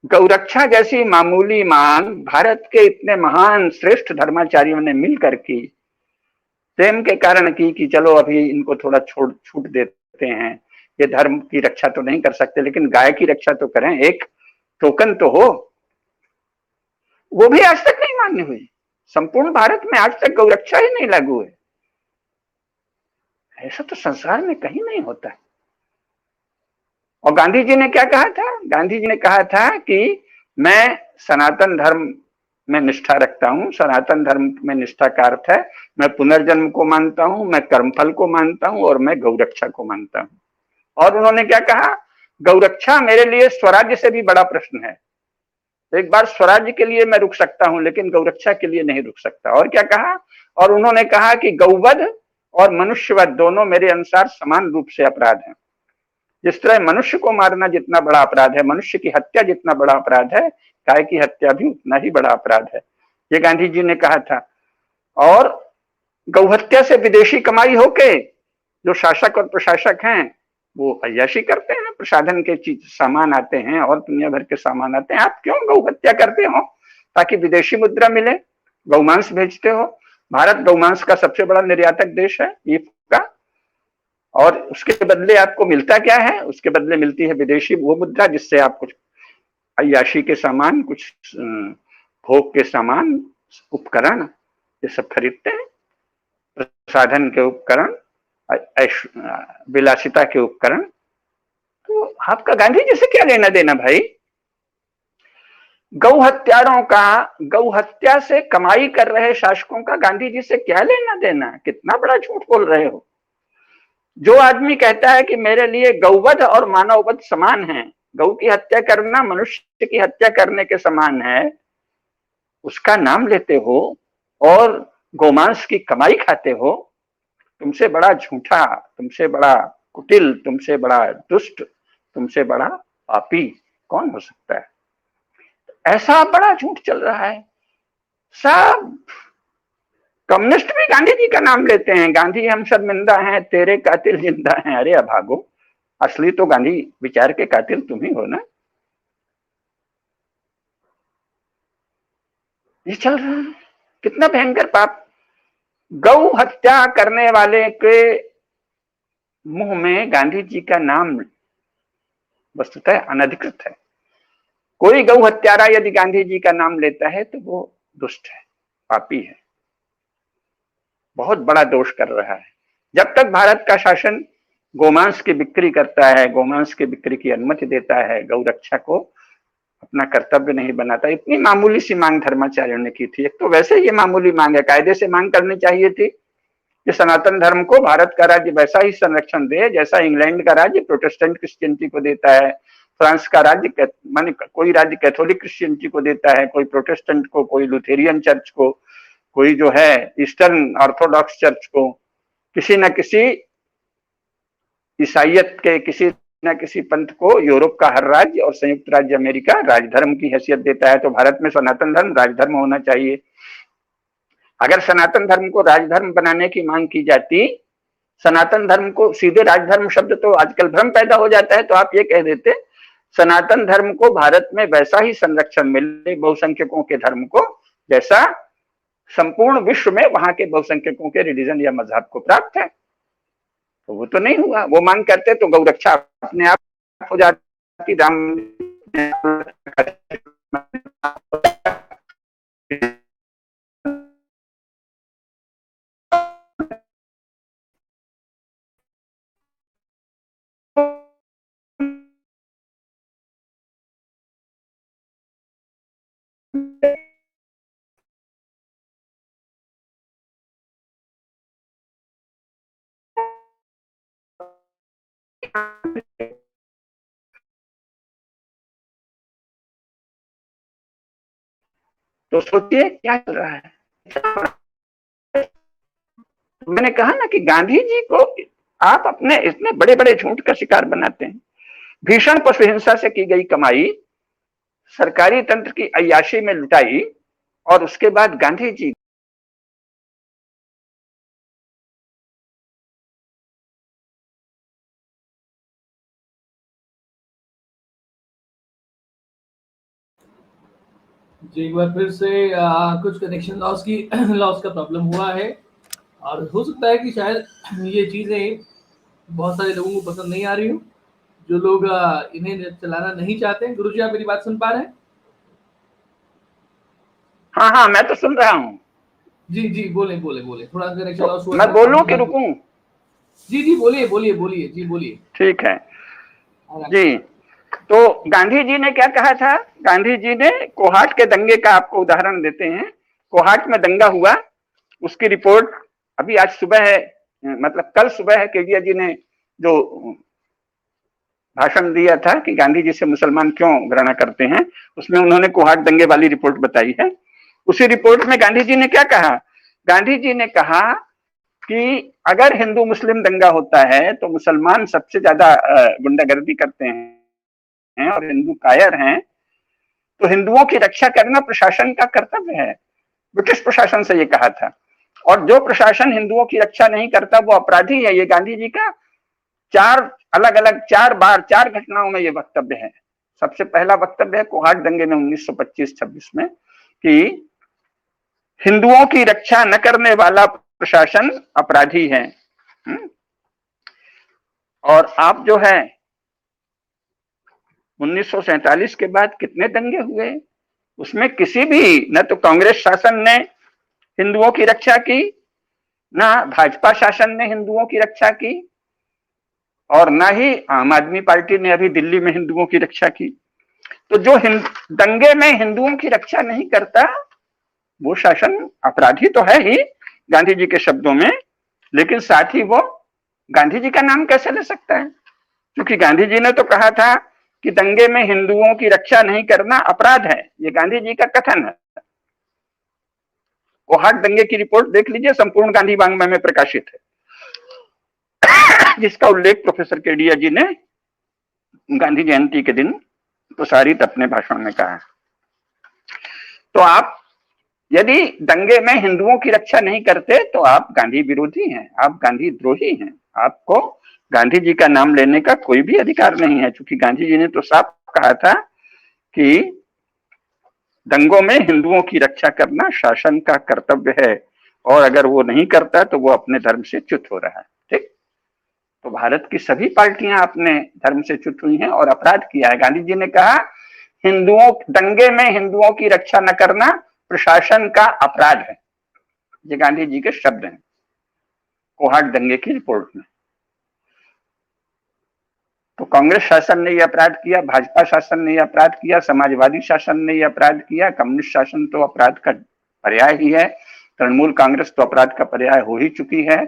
गौरक्षा जैसी मामूली मांग भारत के इतने महान श्रेष्ठ धर्माचार्यों ने मिलकर की, प्रेम के कारण की कि चलो अभी इनको थोड़ा छूट देते हैं, ये धर्म की रक्षा तो नहीं कर सकते लेकिन गाय की रक्षा तो करें, एक टोकन तो हो। वो भी आज तक नहीं मान्य हुई। संपूर्ण भारत में आज तक गौरक्षा ही नहीं लागू है। ऐसा तो संसार में कहीं नहीं होता है। और गांधी जी ने क्या कहा था? गांधी जी ने कहा था कि मैं सनातन धर्म में निष्ठा रखता हूं। सनातन धर्म में निष्ठा का अर्थ है मैं पुनर्जन्म को मानता हूं, मैं कर्मफल को मानता हूं और मैं गौरक्षा को मानता हूं। और उन्होंने क्या कहा? गौरक्षा मेरे लिए स्वराज्य से भी बड़ा प्रश्न है। एक बार स्वराज्य के लिए मैं रुक सकता हूं लेकिन गौरक्षा के लिए नहीं रुक सकता। और क्या कहा? और उन्होंने कहा कि गौवध और मनुष्यवध दोनों मेरे अनुसार समान रूप से अपराध हैं। जिस तरह मनुष्य को मारना जितना बड़ा अपराध है, मनुष्य की हत्या जितना बड़ा अपराध है, गाय की हत्या भी उतना ही बड़ा अपराध है। ये गांधी जी ने कहा था। और गौहत्या से विदेशी कमाई होके जो शासक और प्रशासक हैं वो अय्याशी करते हैं। प्रसाधन के चीज सामान आते हैं और दुनिया भर के सामान आते हैं। आप क्यों गौहत्या करते हो? ताकि विदेशी मुद्रा मिले, गौमांस भेजते हो। भारत गौमांस का सबसे बड़ा निर्यातक देश है, ईफ का। और उसके बदले आपको मिलता क्या है? उसके बदले मिलती है विदेशी वो मुद्रा जिससे आप कुछ अय्याशी के सामान, कुछ भोग के सामान, उपकरण, ये सब खरीदते हैं। प्रसाधन के उपकरण, विलासिता के उपकरण। तो आपका गांधी जी से क्या लेना देना भाई? गौ हत्यारों का, गौ हत्या से कमाई कर रहे शासकों का गांधी जी से क्या लेना देना? कितना बड़ा झूठ बोल रहे हो। जो आदमी कहता है कि मेरे लिए गौवध और मानववध समान है, गौ की हत्या करना मनुष्य की हत्या करने के समान है, उसका नाम लेते हो और गोमांस की कमाई खाते हो। तुमसे बड़ा झूठा, तुमसे बड़ा कुटिल, तुमसे बड़ा दुष्ट, तुमसे बड़ा पापी कौन हो सकता है? ऐसा बड़ा झूठ चल रहा है। सब कम्युनिस्ट भी गांधी जी का नाम लेते हैं। गांधी हम सब मिंदा हैं, तेरे कातिल जिंदा हैं। अरे अभागो, असली तो गांधी विचार के कातिल तुम ही हो ना। ये चल रहा है। कितना भयंकर पाप। गौ हत्या करने वाले के मुंह में गांधी जी का नाम वस्तुतः अनधिकृत है। कोई गौ हत्यारा यदि गांधी जी का नाम लेता है तो वो दुष्ट है, पापी है, बहुत बड़ा दोष कर रहा है। जब तक भारत का शासन गोमांस की बिक्री करता है, गोमांस की बिक्री की अनुमति देता है, गौ रक्षा को अपना कर्तव्य नहीं बनाता। इतनी मामूली सी मांग धर्माचार्यों ने की थी। एक तो वैसे ये मामूली मांग है, कायदे से मांग करनी चाहिए थी कि सनातन धर्म को भारत का राज्य वैसा ही संरक्षण दे जैसा इंग्लैंड का राज्य प्रोटेस्टेंट क्रिश्चियनिटी को देता है, फ्रांस का राज्य माने कोई राज्य कैथोलिक क्रिश्चियनिटी को देता है, कोई प्रोटेस्टेंट को, कोई लुथेरियन चर्च को, कोई जो है ईस्टर्न ऑर्थोडॉक्स चर्च को, किसी न किसी ईसाइयत के किसी न किसी पंथ को यूरोप का हर राज्य और संयुक्त राज्य अमेरिका राजधर्म की हैसियत देता है। तो भारत में सनातन धर्म राजधर्म होना चाहिए। अगर सनातन धर्म को राजधर्म बनाने की मांग की जाती, सनातन धर्म को सीधे राजधर्म शब्द तो आजकल भ्रम पैदा हो जाता है, तो आप ये कह देते सनातन धर्म को भारत में वैसा ही संरक्षण मिले बहुसंख्यकों के धर्म को जैसा संपूर्ण विश्व में वहां के बहुसंख्यकों के रिलीजन या मजहब को प्राप्त है। तो वो तो नहीं हुआ। वो मांग करते तो गौ रक्षा अपने आप हो जाती। राम तो सोचिए क्या चल रहा है। मैंने कहा ना कि गांधी जी को आप अपने इतने बड़े बड़े झूठ का शिकार बनाते हैं। भीषण पशु हिंसा से की गई कमाई सरकारी तंत्र की अय्याशी में लुटाई और उसके बाद गांधी जी जी, एक बार फिर से कुछ कनेक्शन लॉस की लॉस का प्रॉब्लम हुआ है और हो सकता है कि शायद ये चीज़ें बहुत सारे लोगों को पसंद नहीं आ रही हो, जो लोग इन्हें चलाना नहीं चाहते हैं। गुरुजी, आप मेरी बात सुन पा रहे हैं? हाँ हाँ, मैं तो सुन रहा हूँ। जी जी, बोले बोले बोले, थोड़ा कनेक्शन लॉस तो हुआ मैं था। बोलूं कि रुकूं? जी जी, बोलिए बोलिए बोलिए, जी बोलिए। ठीक है जी। तो गांधी जी ने क्या कहा था? गांधी जी ने कोहाट के दंगे का आपको उदाहरण देते हैं। कोहाट में दंगा हुआ, उसकी रिपोर्ट अभी आज सुबह है, मतलब कल सुबह है, केडिया जी ने जो भाषण दिया था कि गांधी जी से मुसलमान क्यों घृणा करते हैं, उसमें उन्होंने कोहाट दंगे वाली रिपोर्ट बताई है। उसी रिपोर्ट में गांधी जी ने क्या कहा? गांधी जी ने कहा कि अगर हिंदू मुस्लिम दंगा होता है तो मुसलमान सबसे ज्यादा गुंडागर्दी करते हैं और हिंदू कायर हैं, तो हिंदुओं की रक्षा करना प्रशासन का कर्तव्य है। ब्रिटिश प्रशासन से ये कहा था। और जो प्रशासन हिंदुओं की रक्षा नहीं करता वो अपराधी है। ये गांधी जी का चार बार 4 घटनाओं में ये वक्तव्य है। सबसे पहला वक्तव्य है कोहाट दंगे में 1925-26 में कि हिंदुओं की रक्षा न करने वाला प्रशासन अपराधी है। और आप जो है 1947 के बाद कितने दंगे हुए, उसमें किसी भी, न तो कांग्रेस शासन ने हिंदुओं की रक्षा की, न भाजपा शासन ने हिंदुओं की रक्षा की, और न ही आम आदमी पार्टी ने अभी दिल्ली में हिंदुओं की रक्षा की। तो जो दंगे में हिंदुओं की रक्षा नहीं करता वो शासन अपराधी तो है ही गांधी जी के शब्दों में, लेकिन साथ ही वो गांधी जी का नाम कैसे ले सकता है? क्योंकि गांधी जी ने तो कहा था कि दंगे में हिंदुओं की रक्षा नहीं करना अपराध है। ये गांधी जी का कथन है। कोहाट दंगे की रिपोर्ट देख लीजिए, संपूर्ण गांधी वांग्मय में प्रकाशित है, जिसका उल्लेख प्रोफेसर केडिया जी ने गांधी जयंती के दिन प्रसारित अपने भाषण में कहा। तो आप यदि दंगे में हिंदुओं की रक्षा नहीं करते तो आप गांधी विरोधी हैं, आप गांधी द्रोही हैं। आपको गांधी जी का नाम लेने का कोई भी अधिकार नहीं है, क्योंकि गांधी जी ने तो साफ कहा था कि दंगों में हिंदुओं की रक्षा करना शासन का कर्तव्य है, और अगर वो नहीं करता तो वो अपने धर्म से च्युत हो रहा है। ठीक, तो भारत की सभी पार्टियां अपने धर्म से च्युत हुई हैं और अपराध किया है। गांधी जी ने कहा, हिंदुओं दंगे में हिंदुओं की रक्षा न करना प्रशासन का अपराध है। ये गांधी जी के शब्द हैं कोहाट दंगे की रिपोर्ट में। तो कांग्रेस शासन ने यह अपराध किया, भाजपा शासन ने यह अपराध किया, समाजवादी शासन ने यह अपराध किया, कम्युनिस्ट शासन तो अपराध का पर्याय ही है, तृणमूल कांग्रेस तो अपराध का पर्याय हो ही चुकी है,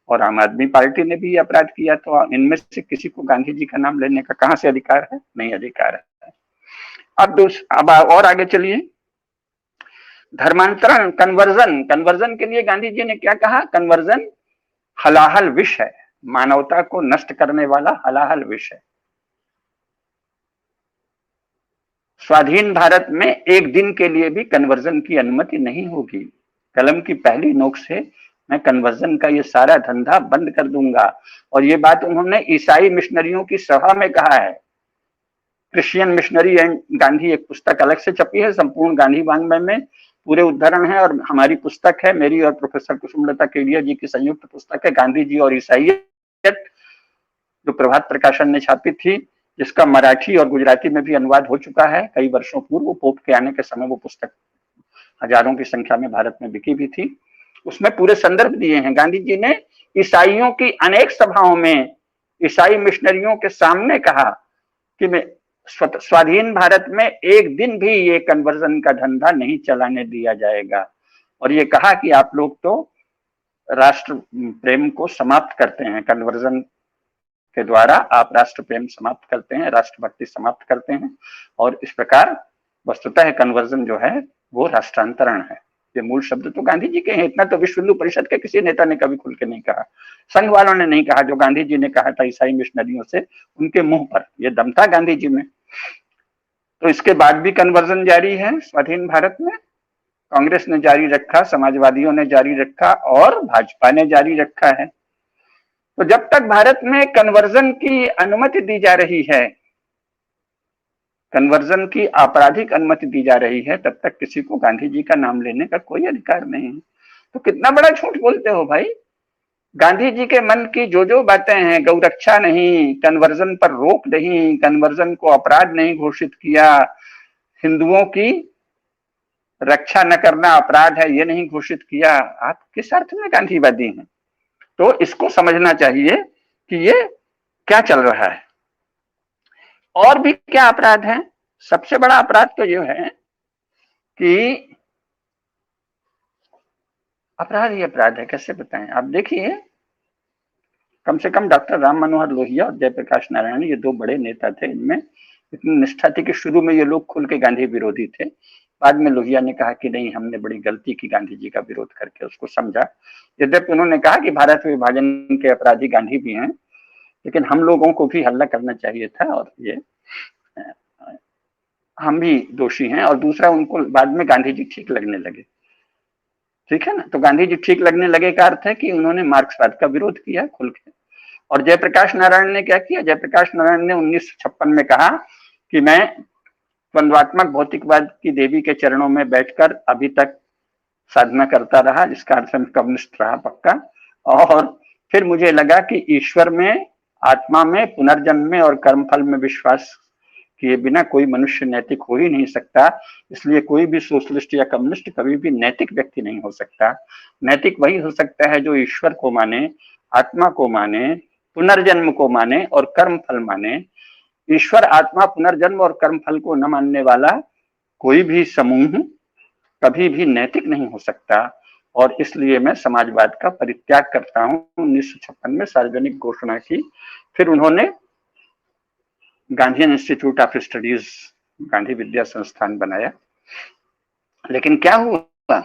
और आम आदमी पार्टी ने भी अपराध किया। तो इनमें से किसी को गांधी जी का नाम लेने का कहां से अधिकार है? नहीं अधिकार है। अब और आगे चलिए। धर्मांतरण, कन्वर्जन। कन्वर्जन के लिए गांधी जी ने क्या कहा? कन्वर्जन हलाहल विष है, मानवता को नष्ट करने वाला हलाहल विष है। स्वाधीन भारत में एक दिन के लिए भी कन्वर्जन की अनुमति नहीं होगी। कलम की पहली नोक से मैं कन्वर्जन का ये सारा धंधा बंद कर दूंगा। और ये बात उन्होंने ईसाई मिशनरियों की सभा में कहा है। क्रिश्चियन मिशनरी एंड गांधी एक पुस्तक अलग से छपी है, संपूर्ण गांधी वांग्मय में पूरे उद्धरण है, और हमारी पुस्तक है, मेरी और प्रोफेसर कुसुमलता केडिया जी की संयुक्त पुस्तक है, गांधी जी और ईसाईयत, जो प्रभात प्रकाशन ने छापी थी, जिसका मराठी और गुजराती में भी अनुवाद हो चुका है कई वर्षों पूर्व। पोप के आने के समय वो पुस्तक हजारों की संख्या में भारत में बिकी भी थी। उसमें पूरे संदर्भ दिए हैं। गांधी जी ने ईसाइयों की अनेक सभाओं में ईसाई मिशनरियों के सामने कहा कि मैं स्वाधीन भारत में एक दिन भी ये कन्वर्जन का धंधा नहीं चलाने दिया जाएगा। और ये कहा कि आप लोग तो राष्ट्र प्रेम को समाप्त करते हैं, कन्वर्जन के द्वारा आप राष्ट्र प्रेम समाप्त करते हैं, राष्ट्रभक्ति समाप्त करते हैं, और इस प्रकार वस्तुतः कन्वर्जन जो है वो राष्ट्रांतरण है। ये मूल शब्द तो गांधी जी के हैं। इतना तो विश्व हिंदू परिषद के किसी नेता ने कभी खुल के नहीं कहा, संघ वालों ने नहीं कहा। जो गांधी जी ने कहा था ईसाई मिशनरियों से, उनके मुंह पर ये दम था गांधी जी में। तो इसके बाद भी कन्वर्जन जारी है स्वाधीन भारत में। कांग्रेस ने जारी रखा, समाजवादियों ने जारी रखा, और भाजपा ने जारी रखा है। तो जब तक भारत में कन्वर्जन की अनुमति दी जा रही है, कन्वर्जन की आपराधिक अनुमति दी जा रही है, तब तक किसी को गांधी जी का नाम लेने का कोई अधिकार नहीं है। तो कितना बड़ा झूठ बोलते हो भाई। गांधी जी के मन की जो बातें हैं, गौरक्षा नहीं, कन्वर्जन पर रोक नहीं, कन्वर्जन को अपराध नहीं घोषित किया, हिंदुओं की रक्षा न करना अपराध है ये नहीं घोषित किया, आप किस अर्थ में गांधीवादी हैं? तो इसको समझना चाहिए कि ये क्या चल रहा है। और भी क्या अपराध है? सबसे बड़ा अपराध तो ये है कि अपराध ही अपराध है, कैसे बताएं? आप देखिए, कम से कम डॉक्टर राम मनोहर लोहिया और जयप्रकाश नारायण, ये दो बड़े नेता थे, इनमें इतनी निष्ठा थी कि शुरू में ये लोग खुल के गांधी विरोधी थे। बाद में लोहिया ने कहा कि नहीं, हमने बड़ी गलती की गांधी जी का विरोध करके, उसको समझा। यद्यपि उन्होंने कहा कि भारत विभाजन के अपराधी गांधी भी हैं, लेकिन हम लोगों को भी हल्ला करना चाहिए था, और ये हम भी दोषी हैं। और दूसरा, उनको बाद में गांधी जी ठीक लगने लगे, ठीक है ना। तो गांधी जी ठीक लगने लगे का अर्थ है कि उन्होंने मार्क्सवाद का विरोध किया खुल के। और जयप्रकाश नारायण ने क्या किया? जयप्रकाश नारायण ने 1956 में कहा कि मैं द्वंद्वात्मक भौतिकवाद की देवी के चरणों में बैठकर अभी तक साधना करता रहा, जिसका अर्थ मैं कम्युनिस्ट रहा पक्का। और फिर मुझे लगा कि ईश्वर में, आत्मा में, पुनर्जन्म में और कर्मफल में विश्वास किए बिना कोई मनुष्य नैतिक हो ही नहीं सकता। इसलिए कोई भी सोशलिस्ट या कम्युनिस्ट कभी भी नैतिक व्यक्ति नहीं हो सकता। नैतिक वही हो सकता है जो ईश्वर को माने, आत्मा को माने, पुनर्जन्म को माने और कर्मफल माने। ईश्वर, आत्मा, पुनर्जन्म और कर्मफल को न मानने वाला कोई भी समूह कभी भी नैतिक नहीं हो सकता। और इसलिए मैं समाजवाद का परित्याग करता हूं। 1956 में सार्वजनिक घोषणा की। फिर उन्होंने Gandhian institute of studies, Gandhi Vidya Sansthan बनाया। लेकिन क्या हुआ?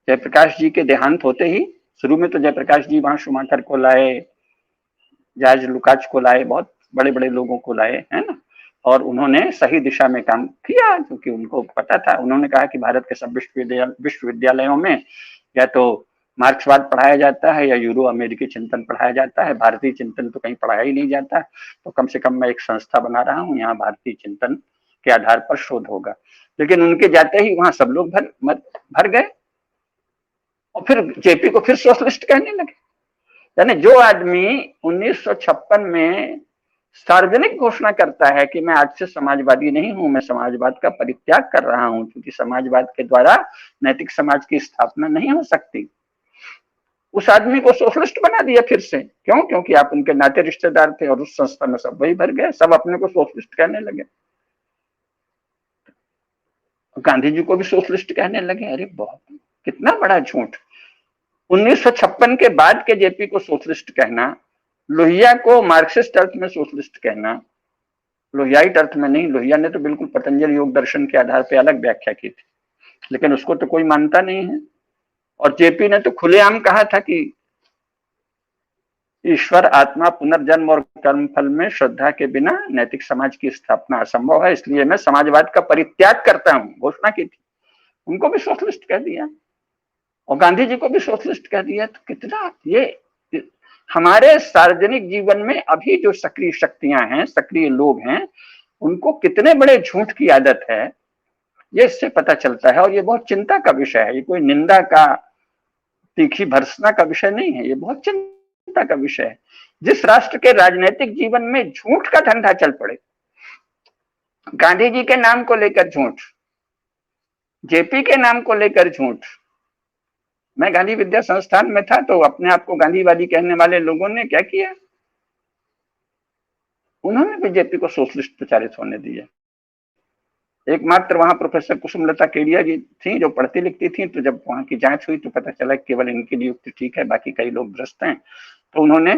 जयप्रकाश जी के देहांत होते ही, शुरू में तो जयप्रकाश जी वहां शुमाकर को लाए, जॉर्ज लुकाच को लाए, बहुत बड़े बड़े लोगों को लाए, है ना। और उन्होंने सही दिशा में काम किया, क्योंकि उनको पता था। उन्होंने कहा कि भारत के सब विश्वविद्यालयों में या तो मार्क्सवाद पढ़ाया जाता है या यूरो अमेरिकी चिंतन पढ़ाया जाता है, भारतीय चिंतन तो कहीं पढ़ाया ही नहीं जाता। तो कम से कम मैं एक संस्था बना रहा हूँ, यहाँ भारतीय चिंतन के आधार पर शोध होगा। लेकिन उनके जाते ही वहां सब लोग भर गए, और फिर जेपी को फिर सोशलिस्ट कहने लगे। यानी जो आदमी 1956 में सार्वजनिक घोषणा करता है कि मैं आज से समाजवादी नहीं हूं, मैं समाजवाद का परित्याग कर रहा हूं, क्योंकि समाजवाद के द्वारा नैतिक समाज की स्थापना नहीं हो सकती, उस आदमी को सोशलिस्ट बना दिया फिर से। क्यों? क्योंकि आप उनके नाते रिश्तेदार थे और उस संस्था में सब वही भर गए, सब अपने को सोशलिस्ट कहने लगे। गांधी जी को भी सोशलिस्ट कहने लगे। अरे बहुत, कितना बड़ा झूठ। 1956 के बाद के जेपी को सोशलिस्ट कहना, लोहिया को मार्क्सिस्ट अर्थ में सोशलिस्ट कहना, लोहियाई अर्थ में नहीं, लोहिया ने तो बिल्कुल पतंजलि योग दर्शन के आधार पर अलग व्याख्या की थी, लेकिन उसको तो कोई मानता नहीं है। और जेपी ने तो खुलेआम कहा था कि ईश्वर, आत्मा, पुनर्जन्म और कर्मफल में श्रद्धा के बिना नैतिक समाज की स्थापना असंभव है, इसलिए मैं समाजवाद का परित्याग करता हूं, घोषणा की थी। उनको भी सोशलिस्ट कह दिया और गांधी जी को भी सोशलिस्ट कह दिया। तो कितना ये हमारे सार्वजनिक जीवन में अभी जो सक्रिय शक्तियां हैं, सक्रिय लोग हैं, उनको कितने बड़े झूठ की आदत है, ये इससे पता चलता है। और ये बहुत चिंता का विषय है, ये कोई निंदा का, तीखी भर्त्सना का विषय नहीं है, ये बहुत चिंता का विषय है। जिस राष्ट्र के राजनीतिक जीवन में झूठ का धंधा चल पड़े, गांधी जी के नाम को लेकर झूठ, जेपी के नाम को लेकर झूठ। मैं गांधी विद्या संस्थान में था तो अपने आप को गांधीवादी कहने वाले लोगों ने क्या किया, उन्होंने बीजेपी को सोशलिस्ट प्रचारित होने दिया। एकमात्र वहां प्रोफेसर कुसुमलता केडिया जी थी जो पढ़ती लिखती थी, तो जब वहां की जांच हुई तो पता चला केवल इनकी नियुक्ति ठीक है, बाकी कई लोग भ्रष्ट हैं। तो उन्होंने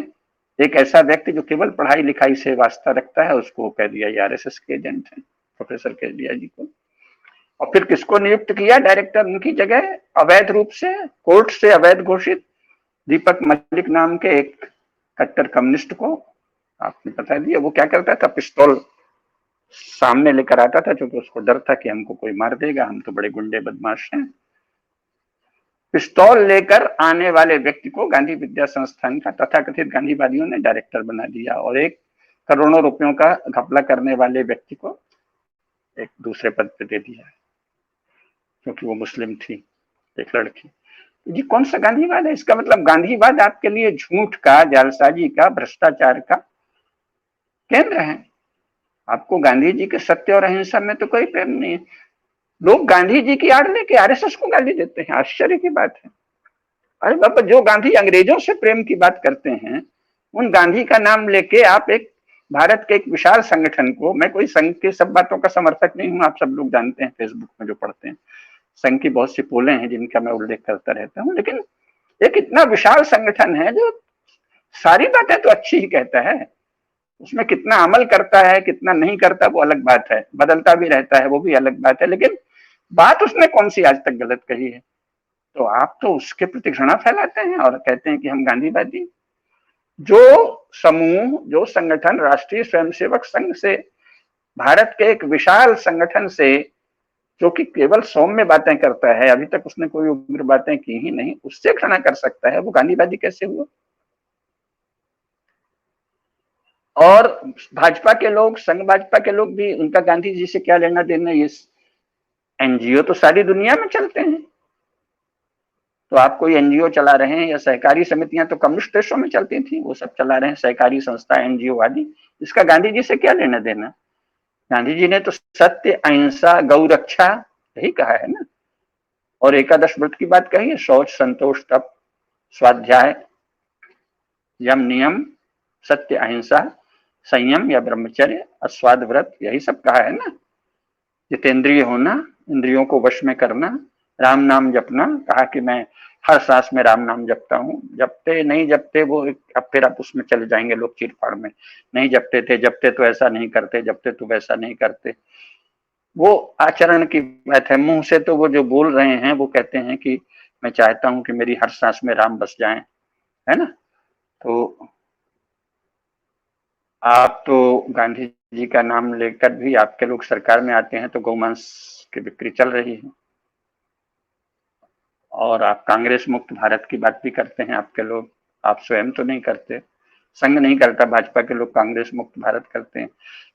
एक ऐसा व्यक्ति जो केवल पढ़ाई लिखाई से वास्ता रखता है उसको कह दिया ये आरएसएस के एजेंट है, प्रोफेसर केडिया जी को। और फिर किसको नियुक्त किया डायरेक्टर उनकी जगह, अवैध रूप से कोर्ट से अवैध घोषित दीपक मलिक नाम के एक कट्टर कम्युनिस्ट को आपने बता दिया। वो क्या करता था, पिस्तौल सामने लेकर आता था क्योंकि उसको डर था कि हमको कोई मार देगा, हम तो बड़े गुंडे बदमाश हैं। पिस्तौल लेकर आने वाले व्यक्ति को गांधी विद्या संस्थान का तथाकथित गांधीवादियों ने डायरेक्टर बना दिया और एक करोड़ों रुपयों का घपला करने वाले व्यक्ति को एक दूसरे पद पे दे दिया क्योंकि वो मुस्लिम थी, एक लड़की। ये कौन सा गांधीवाद है? इसका मतलब गांधीवाद आपके लिए झूठ का, जालसाजी का, भ्रष्टाचार का केंद्र है। आपको गांधी जी के सत्य और अहिंसा में तो कोई प्रेम नहीं है। लोग गांधी जी की आड़ लेके आरएसएस को गाली देते हैं, आश्चर्य की बात है। अरे बाबा, जो गांधी अंग्रेजों से प्रेम की बात करते हैं, उन गांधी का नाम लेके आप एक भारत के एक विशाल संगठन को, मैं कोई संघ की सब बातों का समर्थक नहीं हूं, आप सब लोग जानते हैं, फेसबुक में जो पढ़ते हैं, संघ की बहुत सी पोलें हैं जिनका मैं उल्लेख करता रहता हूं, लेकिन एक इतना विशाल संगठन है जो सारी बातें तो अच्छी ही कहता है, उसमें कितना अमल करता है कितना नहीं करता वो अलग बात है, बदलता भी रहता है वो भी अलग बात है, लेकिन बात उसने कौन सी आज तक गलत कही है? तो आप तो उसके प्रति घृणा फैलाते हैं और कहते हैं कि हम गांधीवादी। जो समूह, जो संगठन राष्ट्रीय स्वयंसेवक संघ से, भारत के एक विशाल संगठन से, जो कि केवल सौम्य बातें करता है, अभी तक उसने कोई उग्र बातें की ही नहीं, उससे घृणा कर सकता है, वो गांधीवादी कैसे हुआ? और भाजपा के लोग, संघ भाजपा के लोग भी, उनका गांधी जी से क्या लेना देना? ये एनजीओ तो सारी दुनिया में चलते हैं, तो आप कोई एनजीओ चला रहे हैं, या सहकारी समितियां तो कम्युनिस्ट देशों में चलती थी, वो सब चला रहे हैं, सहकारी संस्था, एनजीओ आदि, इसका गांधी जी से क्या लेना देना? गांधी जी ने तो सत्य, अहिंसा, गौ रक्षा यही कहा है ना, और एकादश व्रत की बात कही है, शौच, संतोष, तप, स्वाध्याय, यम नियम, सत्य, अहिंसा, संयम या ब्रह्मचर्य, अस्वाद व्रत, यही सब कहा है ना। जितेंद्रिय होना, इंद्रियों को वश में करना, राम नाम जपना, कहा कि मैं हर सांस में राम नाम जपता हूँ। जपते नहीं जपते वो अब फिर आप उसमें चले जाएंगे लोग चीरफाड़ में, नहीं जपते थे, जपते तो ऐसा नहीं करते, जपते तो वैसा नहीं करते, वो आचरण की बात है। मुंह से तो वो जो बोल रहे हैं वो कहते हैं कि मैं चाहता हूं कि मेरी हर सांस में राम बस जाए, है ना। तो आप तो गांधी जी का नाम लेकर भी आपके लोग सरकार में आते हैं तो गौमांस की बिक्री चल रही है, और आप कांग्रेस मुक्त भारत की बात भी करते हैं आपके लोग, आप स्वयं तो नहीं करते, संघ नहीं करता, भाजपा के लोग कांग्रेस मुक्त भारत करते हैं।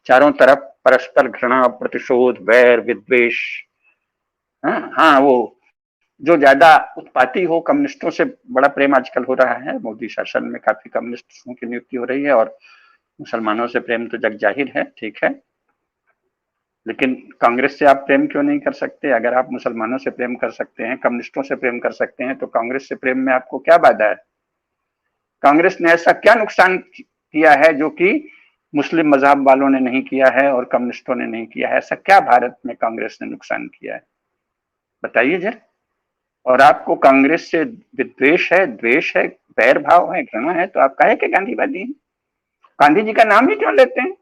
चारों तरफ परस्पर घृणा, प्रतिशोध, वैर, विद्वेष। हाँ, वो जो ज्यादा उत्पाती हो, कम्युनिस्टों से बड़ा प्रेम आजकल हो रहा है। मोदी शासन में काफी कम्युनिस्टों की नियुक्ति हो रही है और मुसलमानों से प्रेम तो जग जाहिर है, ठीक है, लेकिन कांग्रेस से आप प्रेम क्यों नहीं कर सकते? अगर आप मुसलमानों से प्रेम कर सकते हैं, कम्युनिस्टों से प्रेम कर सकते हैं, तो कांग्रेस से प्रेम में आपको क्या बाधा है? कांग्रेस ने ऐसा क्या नुकसान किया है जो कि मुस्लिम मजहब वालों ने नहीं किया है और कम्युनिस्टों ने नहीं किया है? ऐसा क्या भारत में कांग्रेस ने नुकसान किया है, बताइए जरा। और आपको कांग्रेस से विद्वेष है, द्वेष है, बैर भाव है, घृणा है, तो आप काहे के गांधीवादी हैं? गांधी जी का नाम ही क्यों लेते हैं